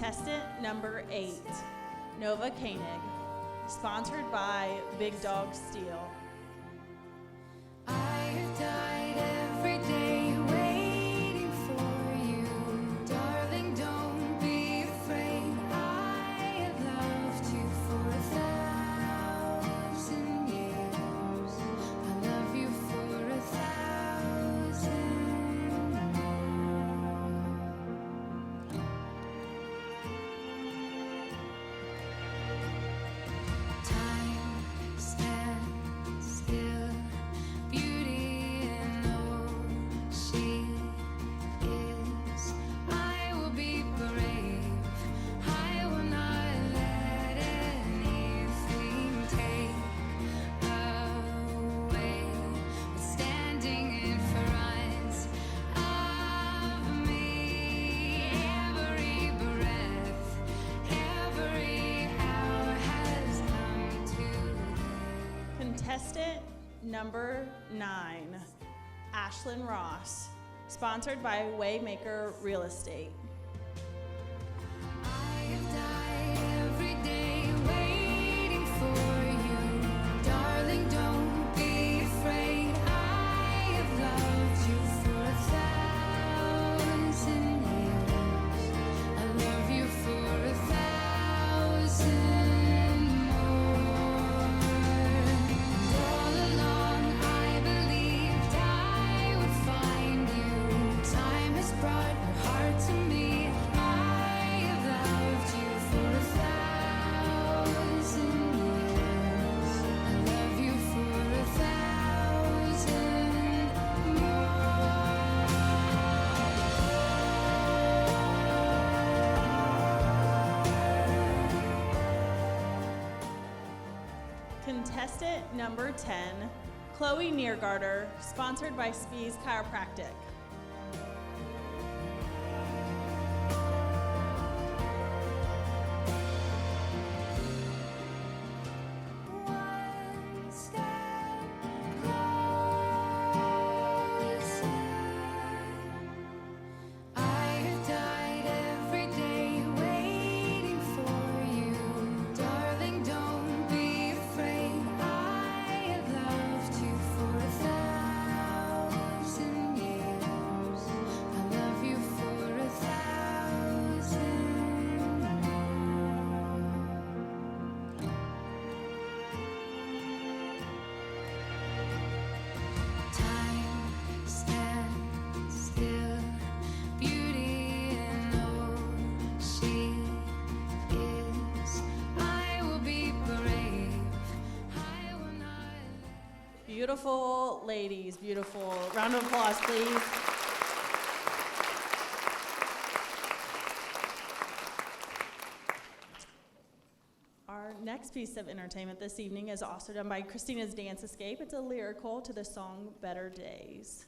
Contestant number 8, Nova Koenig, sponsored by Big Dog Steel. I have died every day waiting for you. Darling, don't be afraid. I have loved you for 1,000 years. I love you for 1,000 more. Time stands still. Beauty and all she is. I will be brave. I will not let anything take away what's standing in front of me. Every breath, every hour has come to. Contestant number 9, Ashlyn Ross, sponsored by Waymaker Real Estate. I have died every day waiting for you. Darling, don't be afraid. I have loved you for 1,000 years. I love you for 1,000 more. And all along I believed I would find you. Time has brought your heart to me. I have loved you for 1,000 years. I love you for 1,000 Contestant number 10, Chloe Neergarter, sponsored by Spees Chiropractic. One step closer. I have died every day waiting for you. Darling, don't be afraid. I have loved you for 1,000 years. I love you for 1,000 more. Time stands still. Beauty and all she is. I will be brave. I will not. Beautiful ladies, beautiful. Round of applause, please. Our next piece of entertainment this evening is also done by Christina's Dance Escape. It's a lyrical to the song Better Days.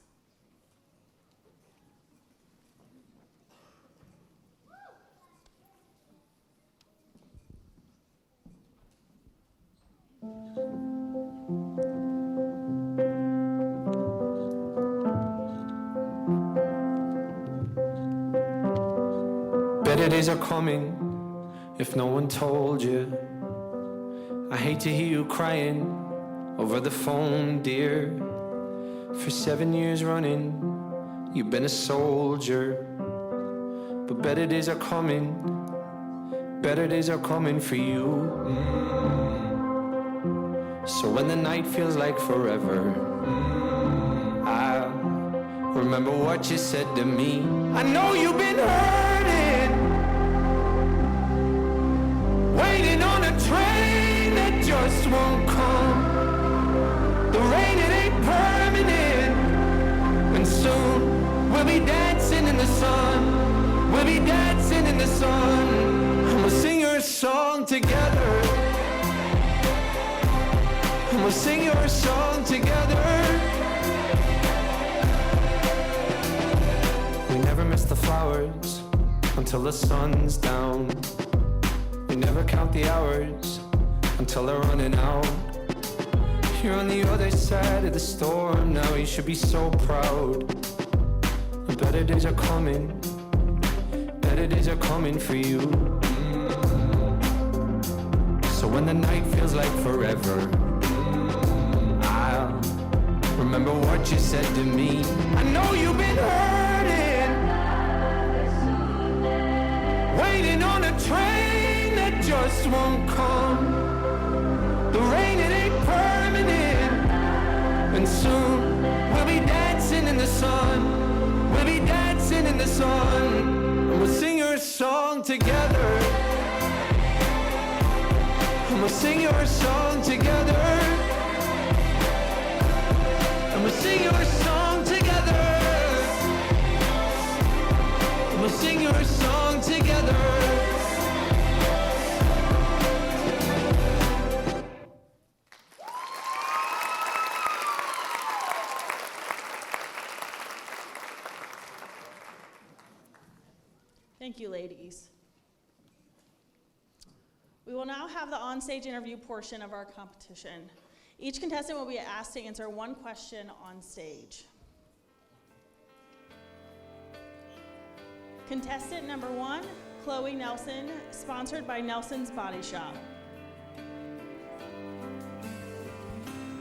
Better days are coming if no one told you. I hate to hear you crying over the phone, dear. For 7 years running, you've been a soldier. But better days are coming, better days are coming for you. So when the night feels like forever, I'll remember what you said to me. I know you've been hurting, waiting on a train that just won't come. The rain, it ain't permanent, and soon we'll be dancing in the sun. We'll be dancing in the sun, and we'll sing your song together. And we'll sing your song together. We never miss the flowers until the sun's down. We never count the hours until they're running out. You're on the other side of the storm now, you should be so proud. The better days are coming, better better days are coming for you. So when the night feels like forever, I'll remember what you said to me. I know you've been hurting, waiting on a train that just won't come. The rain, it ain't permanent, and soon we'll be dancing in the sun. We'll be dancing in the sun, and we'll sing your song together. And we'll sing your song together. And we'll sing your song together. And we'll sing your song together. Thank you, ladies. We will now have the on-stage interview portion of our competition. Each contestant will be asked to answer one question on stage. Contestant number 1, Chloe Nelson, sponsored by Nelson's Body Shop.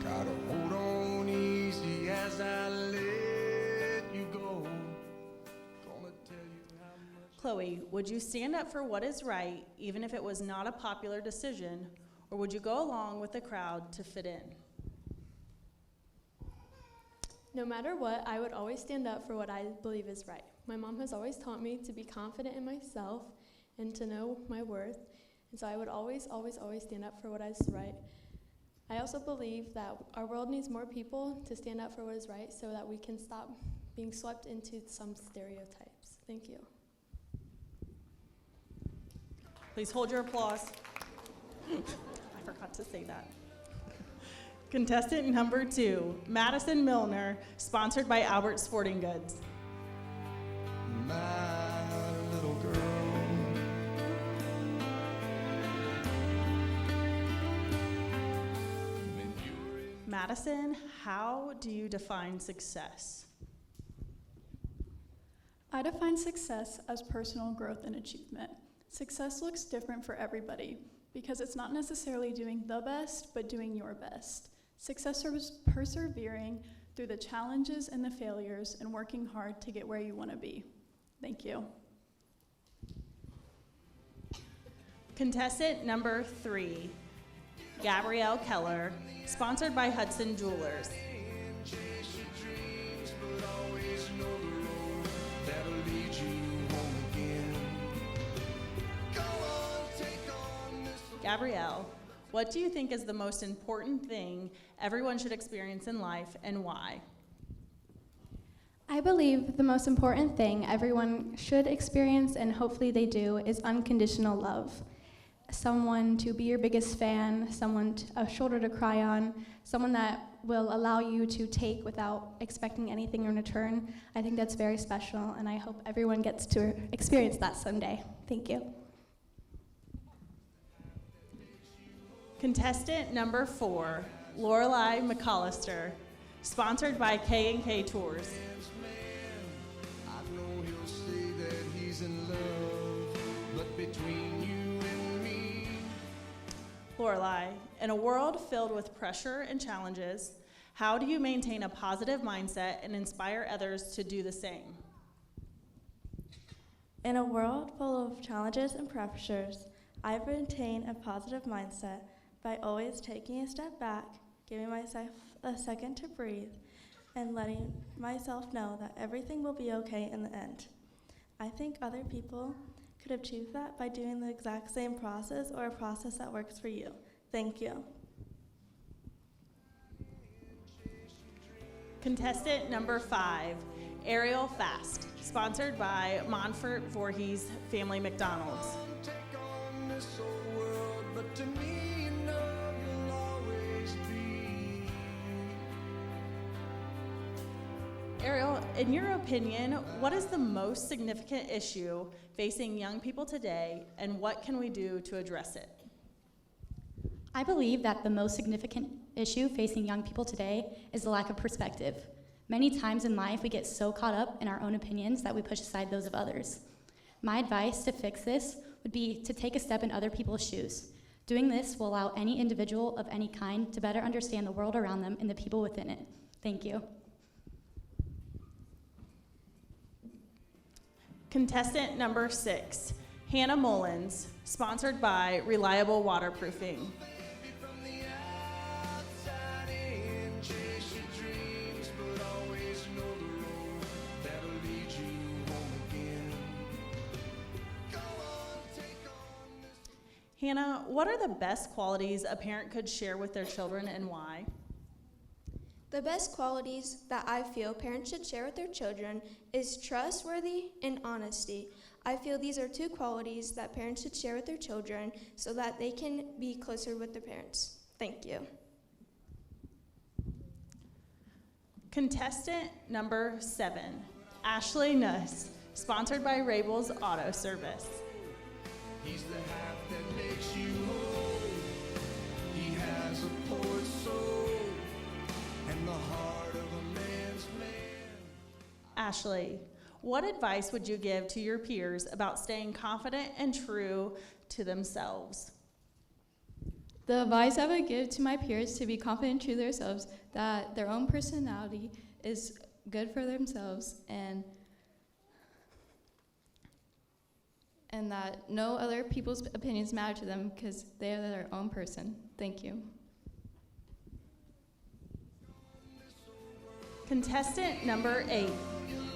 Gotta hold on easy as I let you go. Gonna tell you how much. Chloe, would you stand up for what is right, even if it was not a popular decision, or would you go along with the crowd to fit in? No matter what, I would always stand up for what I believe is right. My mom has always taught me to be confident in myself and to know my worth, and so I would always, always, always stand up for what is right. I also believe that our world needs more people to stand up for what is right so that we can stop being swept into some stereotypes. Thank you. Please hold your applause. I forgot to say that. Contestant number 2, Madison Milner, sponsored by Albert Sporting Goods. My little girl. Madison, how do you define success? I define success as personal growth and achievement. Success looks different for everybody because it's not necessarily doing the best, but doing your best. Success is persevering through the challenges and the failures and working hard to get where you want to be. Thank you. Contestant number 3, Gabrielle Keller, sponsored by Hudson Jewelers. Gabrielle, what do you think is the most important thing everyone should experience in life, and why? I believe the most important thing everyone should experience, and hopefully they do, is unconditional love. Someone to be your biggest fan, a shoulder to cry on, someone that will allow you to take without expecting anything in return. I think that's very special, and I hope everyone gets to experience that someday. Thank you. Contestant number 4, Lorelei McAllister, sponsored by K&K Tours. I know he'll say that he's in love, but between you and me. Lorelei, in a world filled with pressure and challenges, how do you maintain a positive mindset and inspire others to do the same? In a world full of challenges and pressures, I maintain a positive mindset by always taking a step back, giving myself a second to breathe, and letting myself know that everything will be okay in the end. I think other people could achieve that by doing the exact same process or a process that works for you. Thank you. Contestant number 5, Ariel Fast, sponsored by Montfort Voorhees Family McDonald's. Ariel, in your opinion, what is the most significant issue facing young people today, and what can we do to address it? I believe that the most significant issue facing young people today is the lack of perspective. Many times in life, we get so caught up in our own opinions that we push aside those of others. My advice to fix this would be to take a step in other people's shoes. Doing this will allow any individual of any kind to better understand the world around them and the people within it. Thank you. Contestant number 6, Hannah Mullins, sponsored by Reliable Waterproofing. Hannah, what are the best qualities a parent could share with their children and why? The best qualities that I feel parents should share with their children is trustworthy and honesty. I feel these are 2 qualities that parents should share with their children so that they can be closer with their parents. Thank you. Contestant number 7, Ashley Nuss, sponsored by Rabel's Auto Service. He's the half that makes you whole. He has a poet's soul and the heart of a man's man. Ashley, what advice would you give to your peers about staying confident and true to themselves? The advice I would give to my peers to be confident and true to themselves, that their own personality is good for themselves, and that no other people's opinions matter to them because they are their own person. Thank you. Contestant number 8,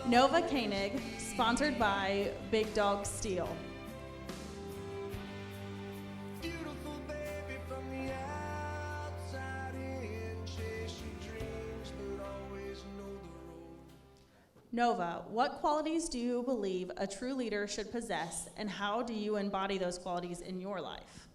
Nova Koenig, sponsored by Big Dog Steel. Nova, what qualities do you believe a true leader should possess, and how do you embody those qualities in your life?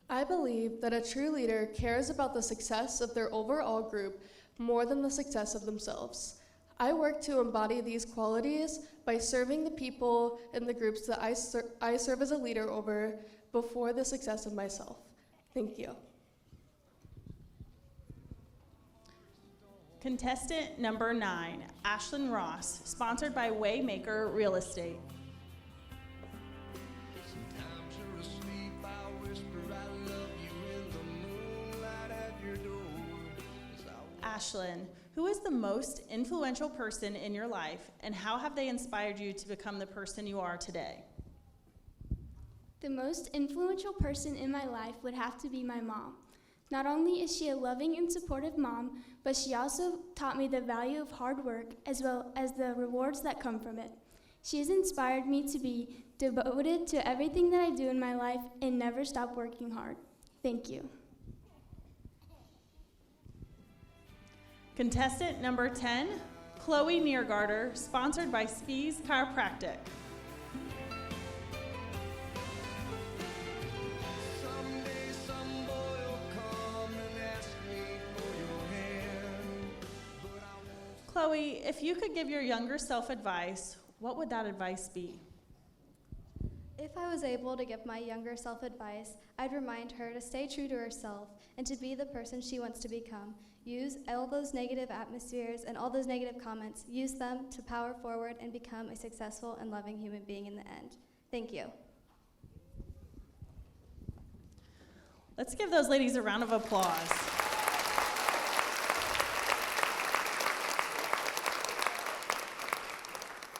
I believe that a true leader cares about the success of their overall group more than the success of themselves. I work to embody these qualities by serving the people in the groups that I serve as a leader over before the success of myself. Thank you. Contestant number 9, Ashlyn Ross, sponsored by Waymaker Real Estate. Sometimes you're asleep, I whisper I love you in the moonlight at your door. Ashlyn, who is the most influential person in your life, and how have they inspired you to become the person you are today? The most influential person in my life would have to be my mom. Not only is she a loving and supportive mom, but she also taught me the value of hard work as well as the rewards that come from it. She has inspired me to be devoted to everything that I do in my life and never stop working hard. Thank you. Contestant number 10, Chloe Neergarter, sponsored by Spees Chiropractic. Chloe, if you could give your younger self advice, what would that advice be? If I was able to give my younger self advice, I'd remind her to stay true to herself and to be the person she wants to become. Use all those negative atmospheres and all those negative comments, use them to power forward and become a successful and loving human being in the end. Thank you. Let's give those ladies a round of applause.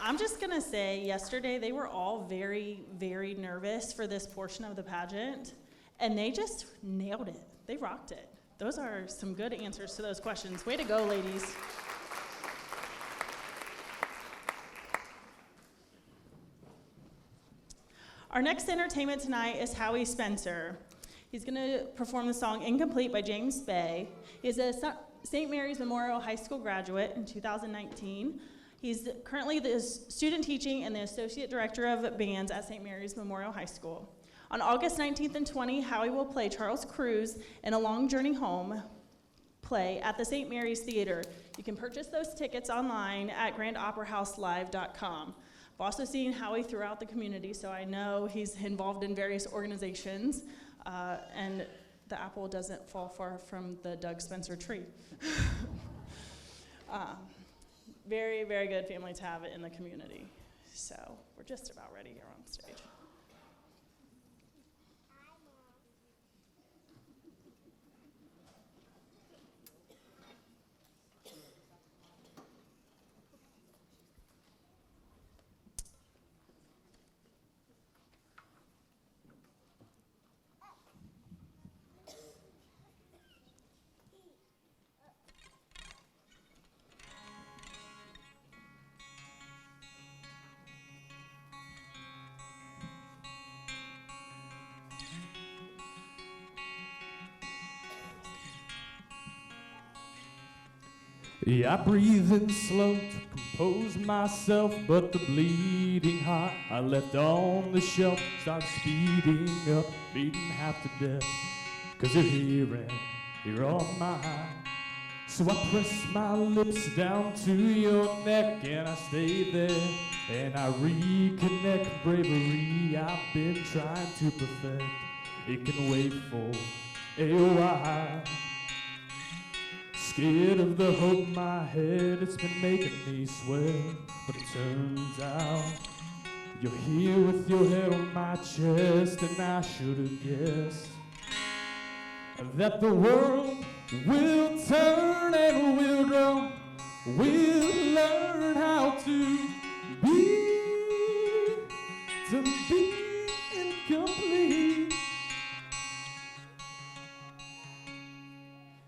I'm just gonna say, yesterday they were all very, very nervous for this portion of the pageant, and they just nailed it. They rocked it. Those are some good answers to those questions. Way to go, ladies. Our next entertainment tonight is Howie Spencer. He's gonna perform the song Incomplete by James Bay. He's a St. Mary's Memorial High School graduate in 2019. He's currently the student teaching and the associate director of bands at St. Mary's Memorial High School. On August 19th and 20th, Howie will play Charles Cruz in A Long Journey Home play at the St. Mary's Theater. You can purchase those tickets online at grandoperahouselive.com. I've also seen Howie throughout the community, so I know he's involved in various organizations, and the apple doesn't fall far from the Doug Spencer tree. Very, very good family to have in the community. So we're just about ready here on stage. Yeah, I breathe in slow to compose myself, but the bleeding heart I left on the shelf starts speeding up, beating half to death. 'Cause you're here and you're on my eye. So I press my lips down to your neck and I stay there and I reconnect bravery I've been trying to perfect. It can wait for a while. Scared of the hope in my head, it's been making me sweat. But it turns out you're here with your head on my chest, and I should have guessed that the world will turn and we'll grow. We'll learn how to be incomplete.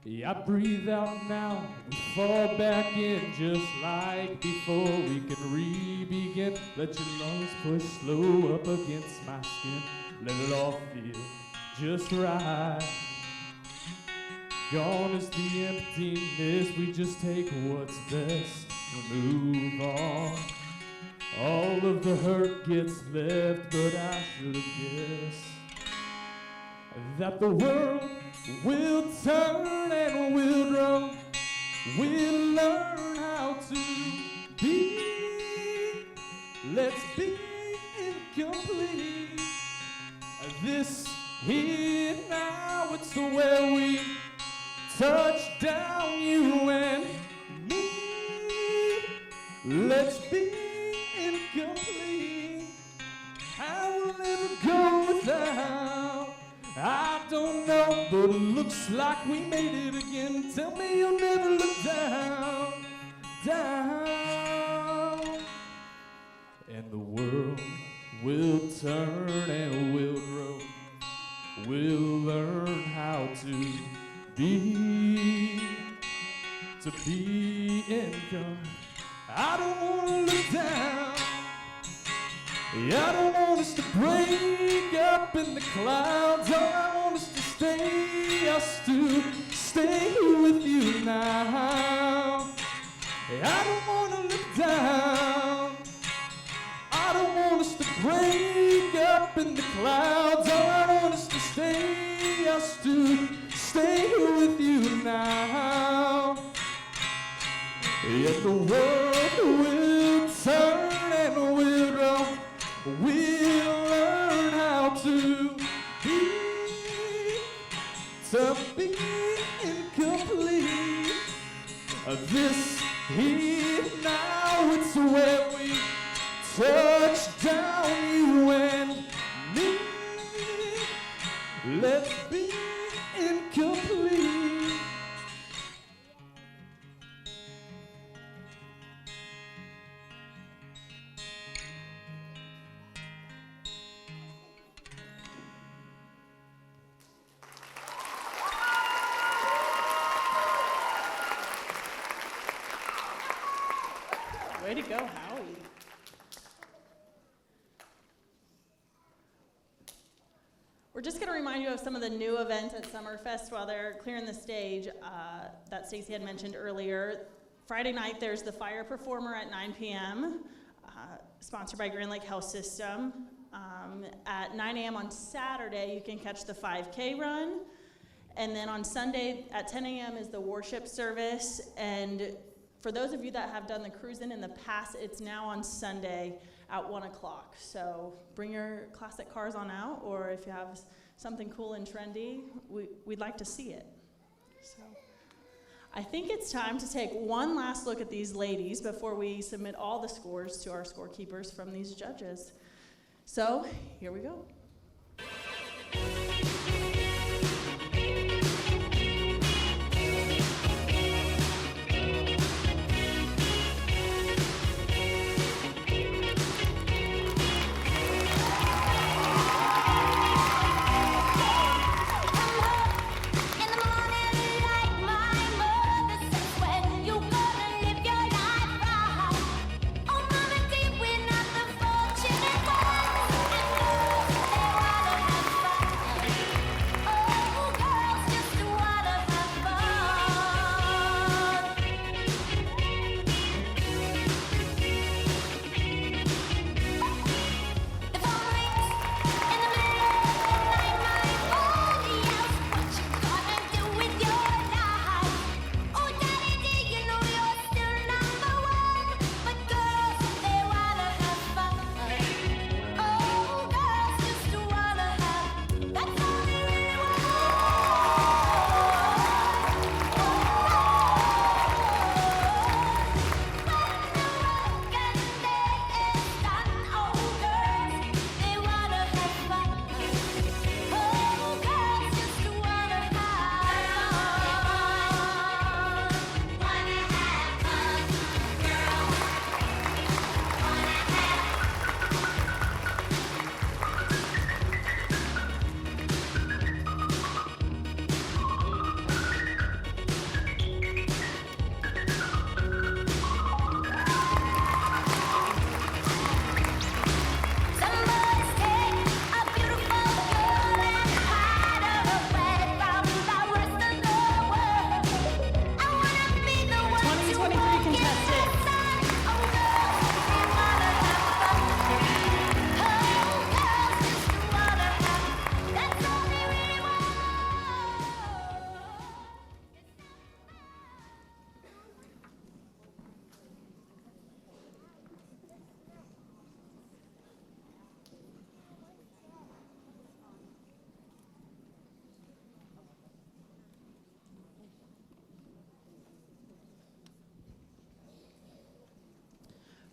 Yeah, I breathe out now, we fall back in just like before. We can re-begin, let your lungs push slow up against my skin. Let it all feel just right. Gone is the emptiness, we just take what's best and move on. All of the hurt gets left, but I should have guessed that the world will turn and we'll grow. We'll learn how to be. Let's be incomplete. This here now, it's where we touch down, you and me. Let's be incomplete. I will never go without. I don't know, but it looks like we made it again. Tell me you'll never look down, down. And the world will turn and we'll grow. We'll learn how to be income. I don't wanna look down. Yeah, I don't want us to break up in the clouds. All I want us to stay here with you now. Yeah, I don't wanna look down. I don't want us to break up in the clouds. All I want us to stay here with you now. Yeah, the world will turn and we'll grow. We'll learn how to be incomplete. This here now, it's where we touch down, you and me. Let's be incomplete. Way to go, Howie. We're just going to remind you of some of the new events at Summerfest while they're clearing the stage that Stacey had mentioned earlier. Friday night, there's the fire performer at 9 p.m., sponsored by Grand Lake Health System. At 9 a.m. on Saturday, you can catch the 5K run. And then on Sunday at 10 a.m. is the worship service. And for those of you that have done the cruise-in the past, it's now on Sunday at 1 o'clock. So bring your classic cars on out, or if you have something cool and trendy, we'd like to see it. So I think it's time to take one last look at these ladies before we submit all the scores to our scorekeepers from these judges. So, here we go.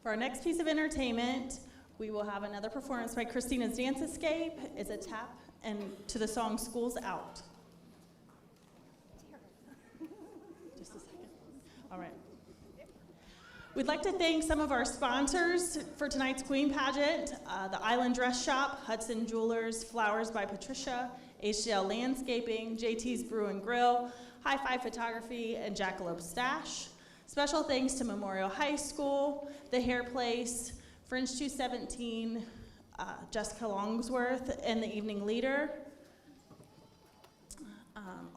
For our next piece of entertainment, we will have another performance by Christina's Dance Escape. It's a tap and to the song School's Out. Just a second. All right. We'd like to thank some of our sponsors for tonight's Queen Pageant, the Island Dress Shop, Hudson Jewelers, Flowers by Patricia, HDL Landscaping, JT's Brew and Grill, High Five Photography, and Jackalope Stash. Special thanks to Memorial High School, The Hair Place, Fringe 217, Jessica Longsworth, and the Evening Leader.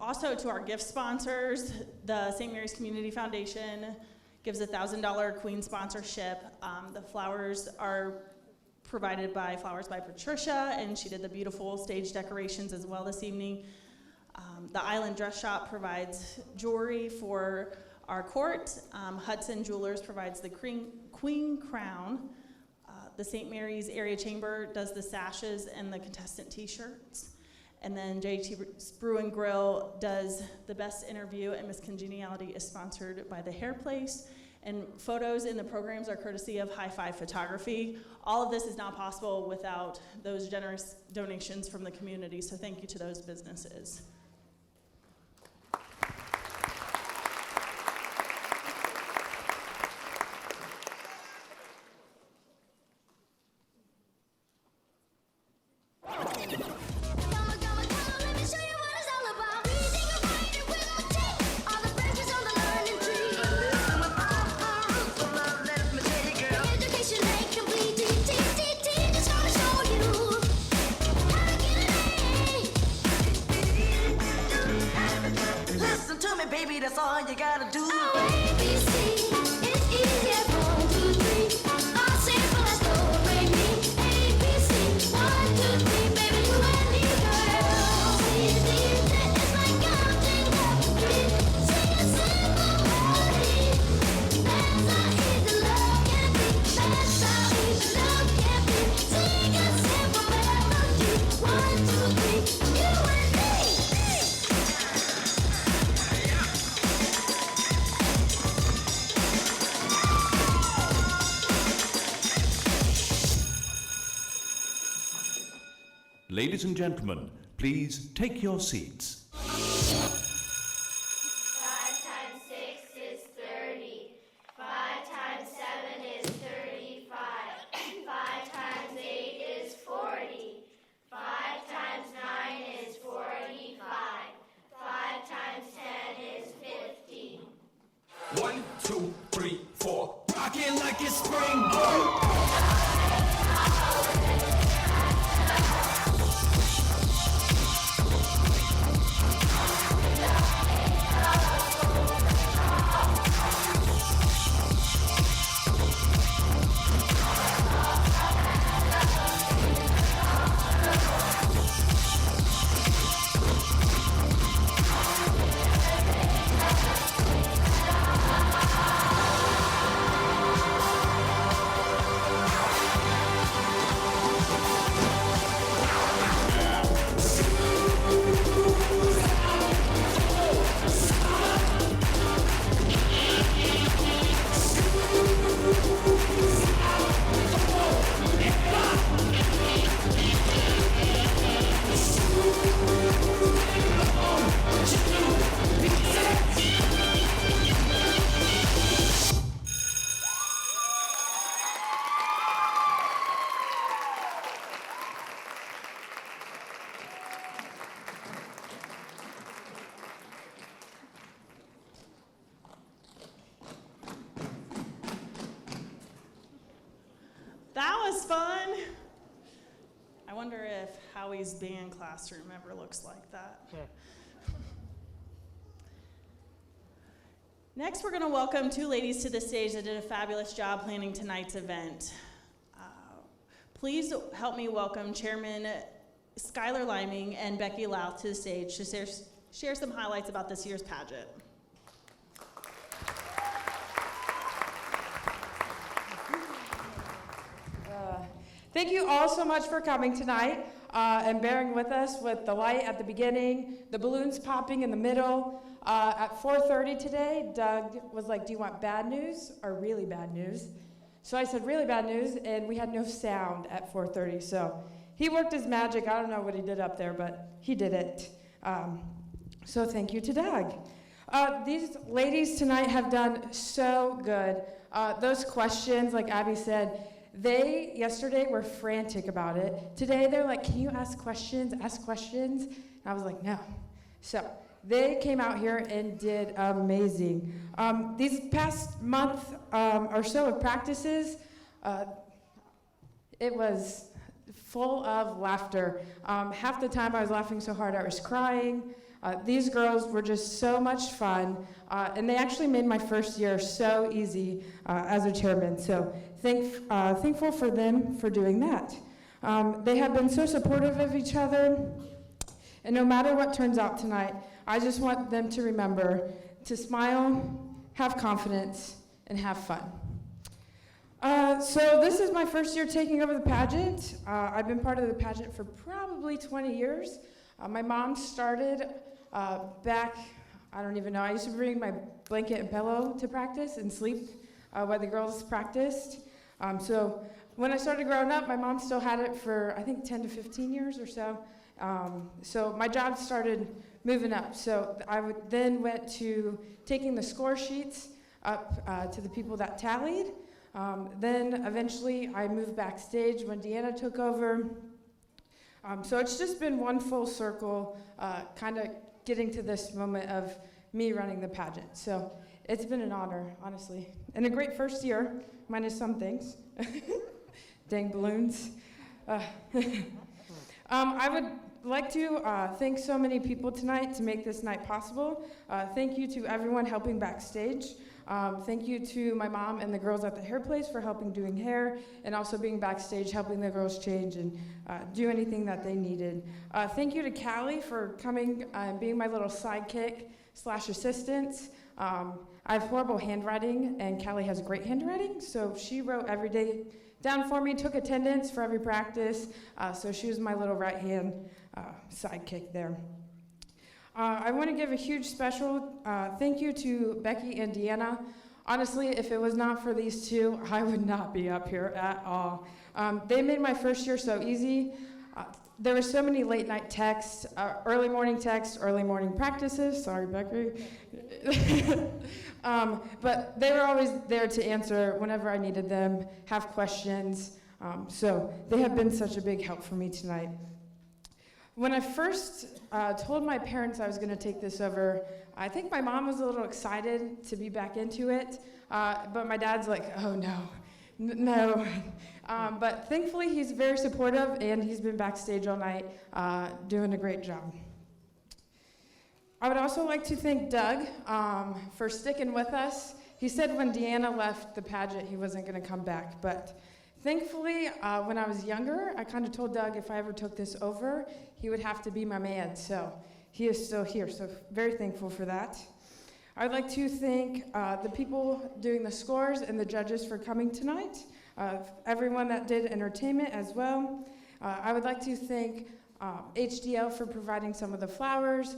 Also to our gift sponsors, the St. Mary's Community Foundation gives a $1,000 Queen sponsorship. The flowers are provided by Flowers by Patricia, and she did the beautiful stage decorations as well this evening. The Island Dress Shop provides jewelry for our court. Hudson Jewelers provides the Queen Crown. The St. Mary's Area Chamber does the sashes and the contestant t-shirts. And then JT's Brew and Grill does the best interview, and Miss Congeniality is sponsored by The Hair Place. And photos in the programs are courtesy of High Five Photography. All of this is not possible without those generous donations from the community, so thank you to those businesses. That's all you gotta do. Ladies and gentlemen, please take your seats. 5 times 6 is 30. 5 times 7 is 35. 5 times 8 is 40. 5 times 9 is 45. 5 times 10 is 50. 1, 2, 3, 4. Rockin' like it's spring. That was fun. I wonder if Howie's band classroom ever looks like that. Next, we're going to welcome two ladies to the stage that did a fabulous job planning tonight's event. Please help me welcome Chairman Skylar Liming and Becky Louth to the stage to share some highlights about this year's pageant. Thank you all so much for coming tonight and bearing with us with the light at the beginning, the balloons popping in the middle. At 4:30 today, Doug was like, do you want bad news or really bad news? So I said really bad news, and we had no sound at 4:30. So he worked his magic. I don't know what he did up there, but he did it. So thank you to Doug. These ladies tonight have done so good. Those questions, like Abby said, they yesterday were frantic about it. Today they're like, can you ask questions? And I was like, no. So they came out here and did amazing. These past month or so of practices, it was full of laughter. Half the time I was laughing so hard I was crying. These girls were just so much fun, and they actually made my first year so easy as a chairman. So thankful for them for doing that. They have been so supportive of each other, and no matter what turns out tonight, I just want them to remember to smile, have confidence, and have fun. So this is my first year taking over the pageant. I've been part of the pageant for probably 20 years. My mom started back, I don't even know, I used to bring my blanket and pillow to practice and sleep while the girls practiced. So when I started growing up, my mom still had it for, I think, 10 to 15 years or so. So my job started moving up. So then went to taking the score sheets up to the people that tallied. Then eventually I moved backstage when Deanna took over. So it's just been one full circle, kind of getting to this moment of me running the pageant. So it's been an honor, honestly. And a great first year, minus some things. Dang balloons. I would like to thank so many people tonight to make this night possible. Thank you to everyone helping backstage. Thank you to my mom and the girls at the hair place for helping doing hair and also being backstage, helping the girls change and do anything that they needed. Thank you to Callie for coming and being my little sidekick / assistant. I have horrible handwriting and Callie has great handwriting, so she wrote every day down for me, took attendance for every practice, so she was my little right hand sidekick there. I want to give a huge special thank you to Becky and Deanna. Honestly, if it was not for these two, I would not be up here at all. They made my first year so easy. There were so many late night texts, early morning texts, early morning practices. Sorry, Becky. But they were always there to answer whenever I needed them, have questions. So they have been such a big help for me tonight. When I first told my parents I was going to take this over, I think my mom was a little excited to be back into it, but my dad's like, oh no. But thankfully he's very supportive, and he's been backstage all night doing a great job. I would also like to thank Doug for sticking with us. He said when Deanna left the pageant he wasn't going to come back, but thankfully, when I was younger, I kind of told Doug if I ever took this over, he would have to be my man, so he is still here, so very thankful for that. I'd like to thank the people doing the scores and the judges for coming tonight, everyone that did entertainment as well. I would like to thank HDL for providing some of the flowers,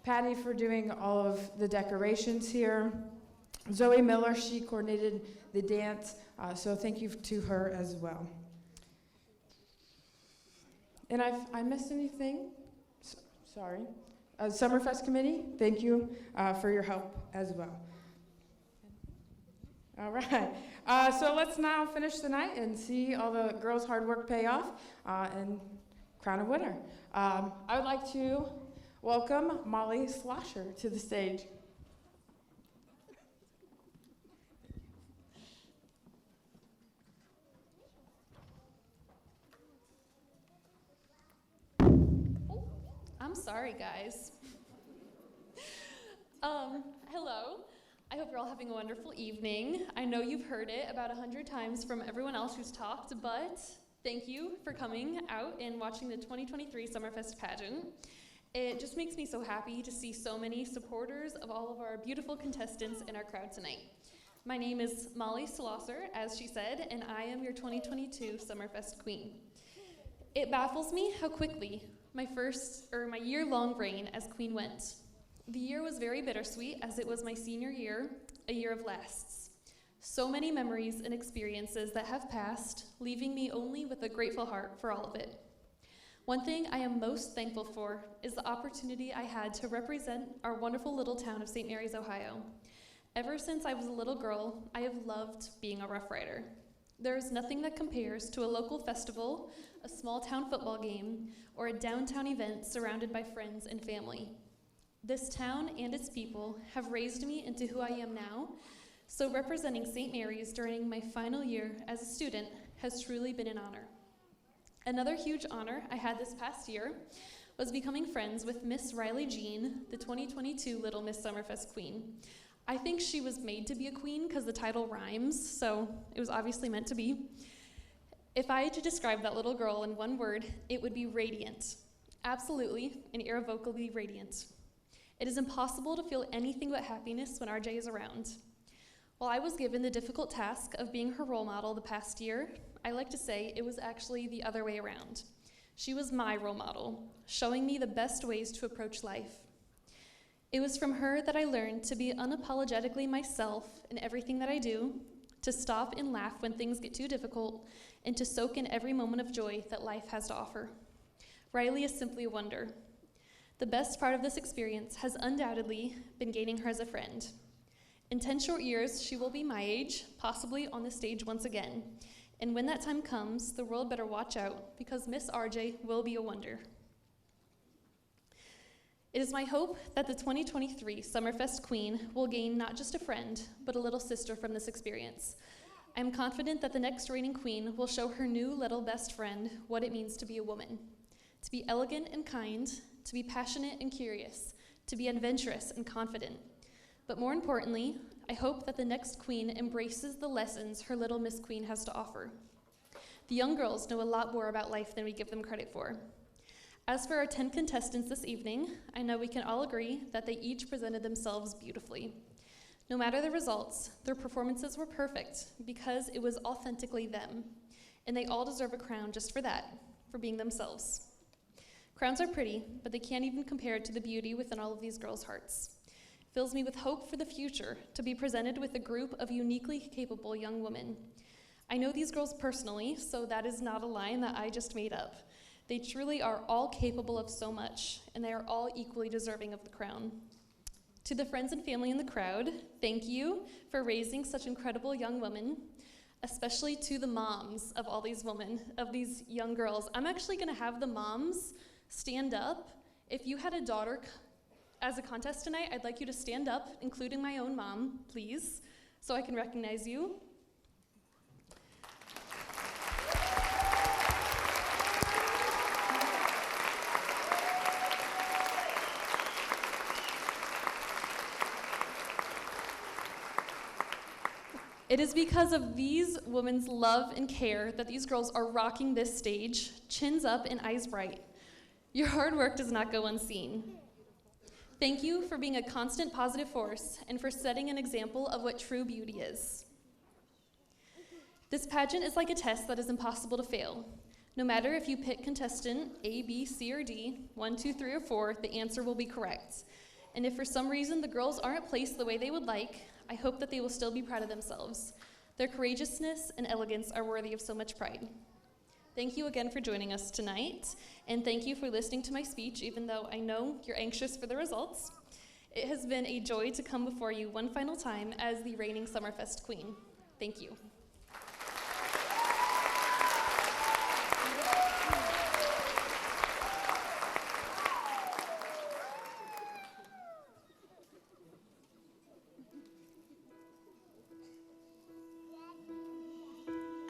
Patty for doing all of the decorations here, Zoe Miller, she coordinated the dance, so thank you to her as well. And I missed anything? Sorry. Summerfest committee, thank you for your help as well. All right, so let's now finish the night and see all the girls' hard work pay off and crown a winner. I would like to welcome Molly Slosher to the stage. I'm sorry, guys. Hello. I hope you're all having a wonderful evening. I know you've heard it about 100 times from everyone else who's talked, but thank you for coming out and watching the 2023 Summerfest pageant. It just makes me so happy to see so many supporters of all of our beautiful contestants in our crowd tonight. My name is Molly Slosser, as she said, and I am your 2022 Summerfest Queen. It baffles me how quickly my year-long reign as queen went. The year was very bittersweet, as it was my senior year, a year of lasts. So many memories and experiences that have passed, leaving me only with a grateful heart for all of it. One thing I am most thankful for is the opportunity I had to represent our wonderful little town of St. Mary's, Ohio. Ever since I was a little girl, I have loved being a Rough Rider. There is nothing that compares to a local festival, a small town football game, or a downtown event surrounded by friends and family. This town and its people have raised me into who I am now, so representing St. Mary's during my final year as a student has truly been an honor. Another huge honor I had this past year was becoming friends with Miss Riley Jean, the 2022 Little Miss Summerfest Queen. I think she was made to be a queen because the title rhymes, so it was obviously meant to be. If I had to describe that little girl in one word, it would be radiant. Absolutely and irrevocably radiant. It is impossible to feel anything but happiness when RJ is around. While I was given the difficult task of being her role model the past year, I like to say it was actually the other way around. She was my role model, showing me the best ways to approach life. It was from her that I learned to be unapologetically myself in everything that I do, to stop and laugh when things get too difficult, and to soak in every moment of joy that life has to offer. Riley is simply a wonder. The best part of this experience has undoubtedly been gaining her as a friend. In 10 short years, she will be my age, possibly on the stage once again. And when that time comes, the world better watch out, because Miss RJ will be a wonder. It is my hope that the 2023 Summerfest Queen will gain not just a friend, but a little sister from this experience. I am confident that the next reigning queen will show her new little best friend what it means to be a woman. To be elegant and kind, to be passionate and curious, to be adventurous and confident. But more importantly, I hope that the next queen embraces the lessons her little Miss Queen has to offer. The young girls know a lot more about life than we give them credit for. As for our 10 contestants this evening, I know we can all agree that they each presented themselves beautifully. No matter the results, their performances were perfect because it was authentically them. And they all deserve a crown just for that, for being themselves. Crowns are pretty, but they can't even compare to the beauty within all of these girls' hearts. It fills me with hope for the future to be presented with a group of uniquely capable young women. I know these girls personally, so that is not a line that I just made up. They truly are all capable of so much, and they are all equally deserving of the crown. To the friends and family in the crowd, thank you for raising such incredible young women, especially to the moms of all these women, of these young girls. I'm actually gonna have the moms stand up. If you had a daughter as a contest tonight, I'd like you to stand up, including my own mom, please, so I can recognize you. It is because of these women's love and care that these girls are rocking this stage, chins up and eyes bright. Your hard work does not go unseen. Thank you for being a constant positive force and for setting an example of what true beauty is. This pageant is like a test that is impossible to fail. No matter if you pick contestant A, B, C, or D, 1, 2, 3, or 4, the answer will be correct. And if for some reason the girls aren't placed the way they would like, I hope that they will still be proud of themselves. Their courageousness and elegance are worthy of so much pride. Thank you again for joining us tonight, and thank you for listening to my speech, even though I know you're anxious for the results. It has been a joy to come before you one final time as the reigning Summerfest queen. Thank you.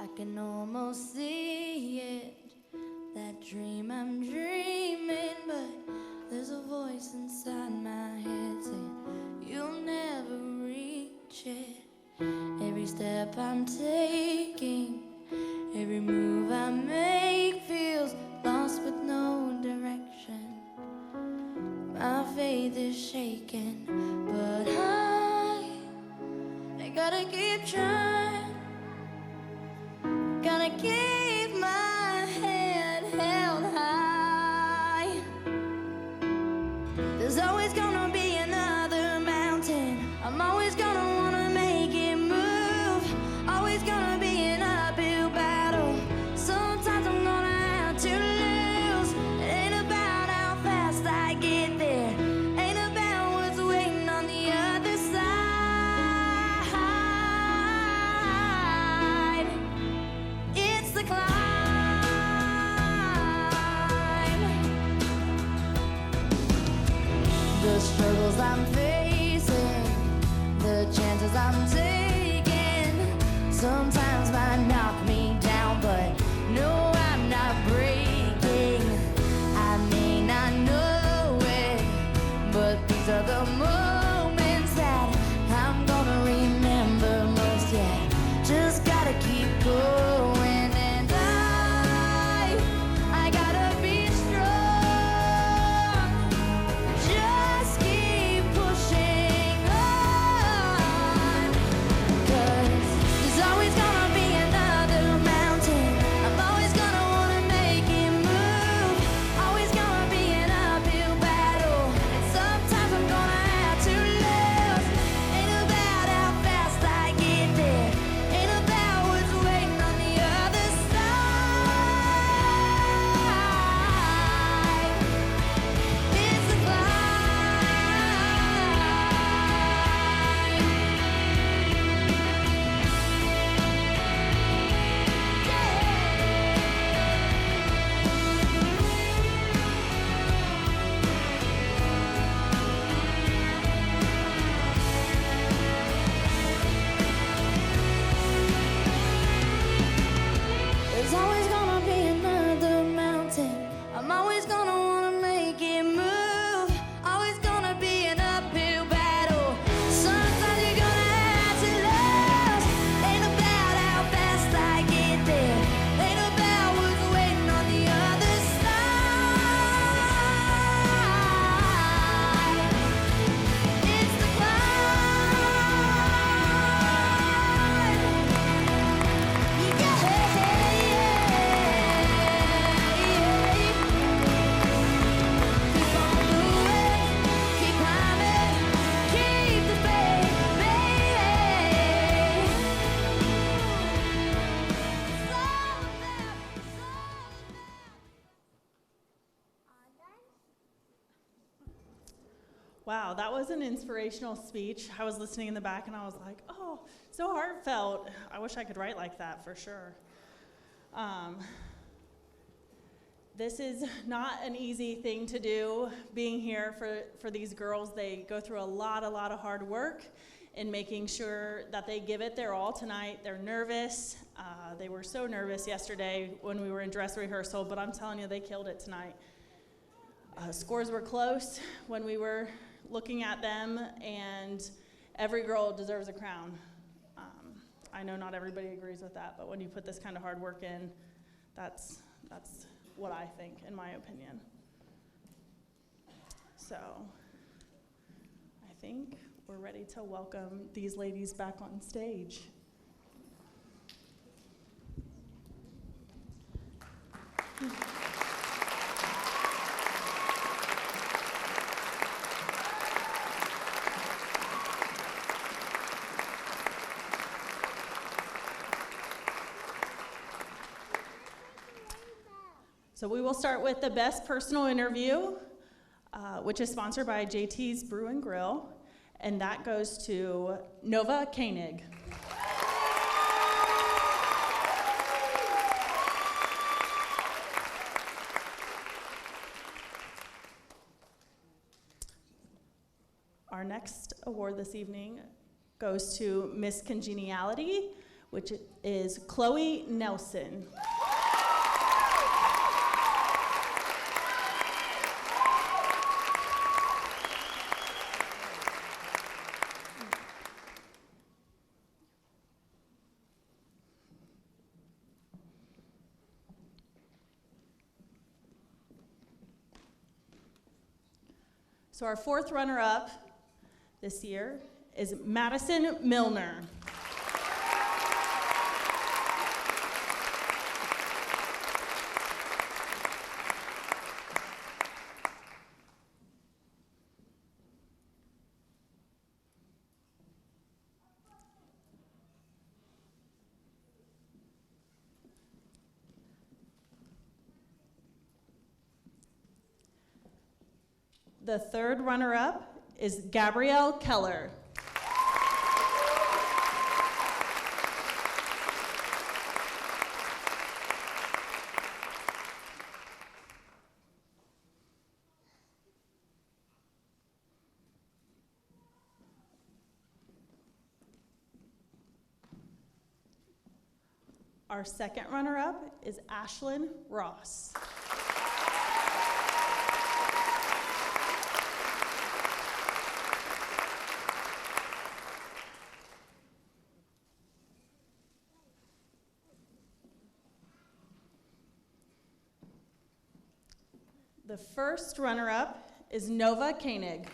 I can almost see it, that dream I'm dreaming, but there's a voice inside my head saying you'll never reach it. Every step I'm taking, every move I make feels lost with no direction. My faith is shaking, but I gotta keep trying. Gonna keep my head held high. There's always gonna be another mountain. I'm always gonna wanna make it move. Always gonna be an uphill battle. Sometimes I'm gonna have to lose. It ain't about how fast I get there. Ain't about what's waiting on the other side. It's the climb. The struggles I'm facing, the chances I'm taking, sometimes might knock me down, but no, I'm not breaking. I may not know it, but these are the moments that I'm gonna remember most. Yeah, just gotta keep going, and I gotta be strong. Just keep pushing on, 'cause there's always gonna be another mountain. I'm always gonna wanna make it move. Always gonna be an uphill battle, and sometimes I'm gonna have to Wow, that was an inspirational speech. I was listening in the back and I was like, oh, so heartfelt. I wish I could write like that for sure. This is not an easy thing to do, being here for these girls. They go through a lot of hard work in making sure that they give it their all tonight. They're nervous. They were so nervous yesterday when we were in dress rehearsal, but I'm telling you, they killed it tonight. Scores were close when we were looking at them, and every girl deserves a crown. I know not everybody agrees with that, but when you put this kind of hard work in, that's what I think, in my opinion. So I think we're ready to welcome these ladies back on stage. So we will start with the best personal interview, which is sponsored by JT's Brew and Grill, and that goes to Nova Koenig. Our next award this evening goes to Miss Congeniality, which is Chloe Nelson. So our fourth runner-up this year is Madison Milner. The third runner-up is Gabrielle Keller. Our second runner-up is Ashlyn Ross. The first runner-up is Nova Koenig.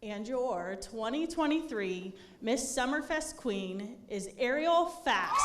And your 2023 Miss Summerfest Queen is Ariel Fast.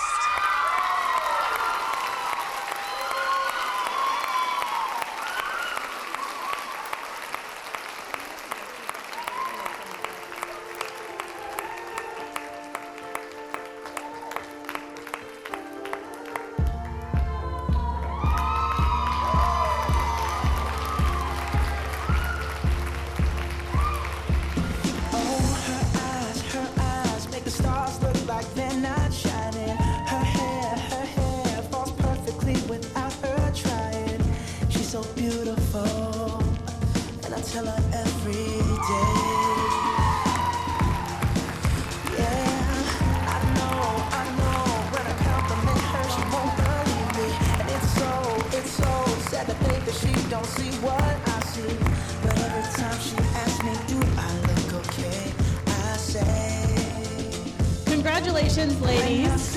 Congratulations, ladies.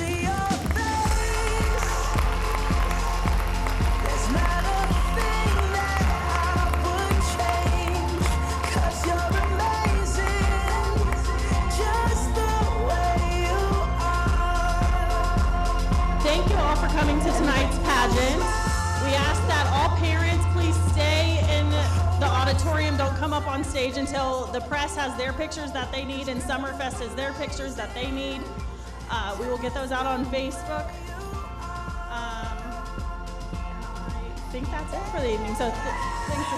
Thank you all for coming to tonight's pageant. We ask that all parents please stay in the auditorium auditorium. Don't come up on stage until the press has their pictures that they need and Summerfest has their pictures that they need. We will get those out on Facebook. I think that's it for the evening, so thanks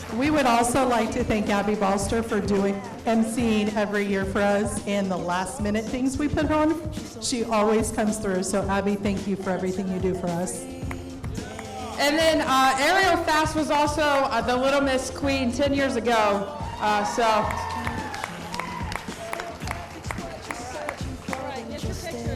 again. We would also like to thank Abby Balster for emceeing every year for us and the last minute things we put on. She always comes through, so Abby, thank you for everything you do for us. And then Ariel Fast was also the Little Miss Queen 10 years ago. So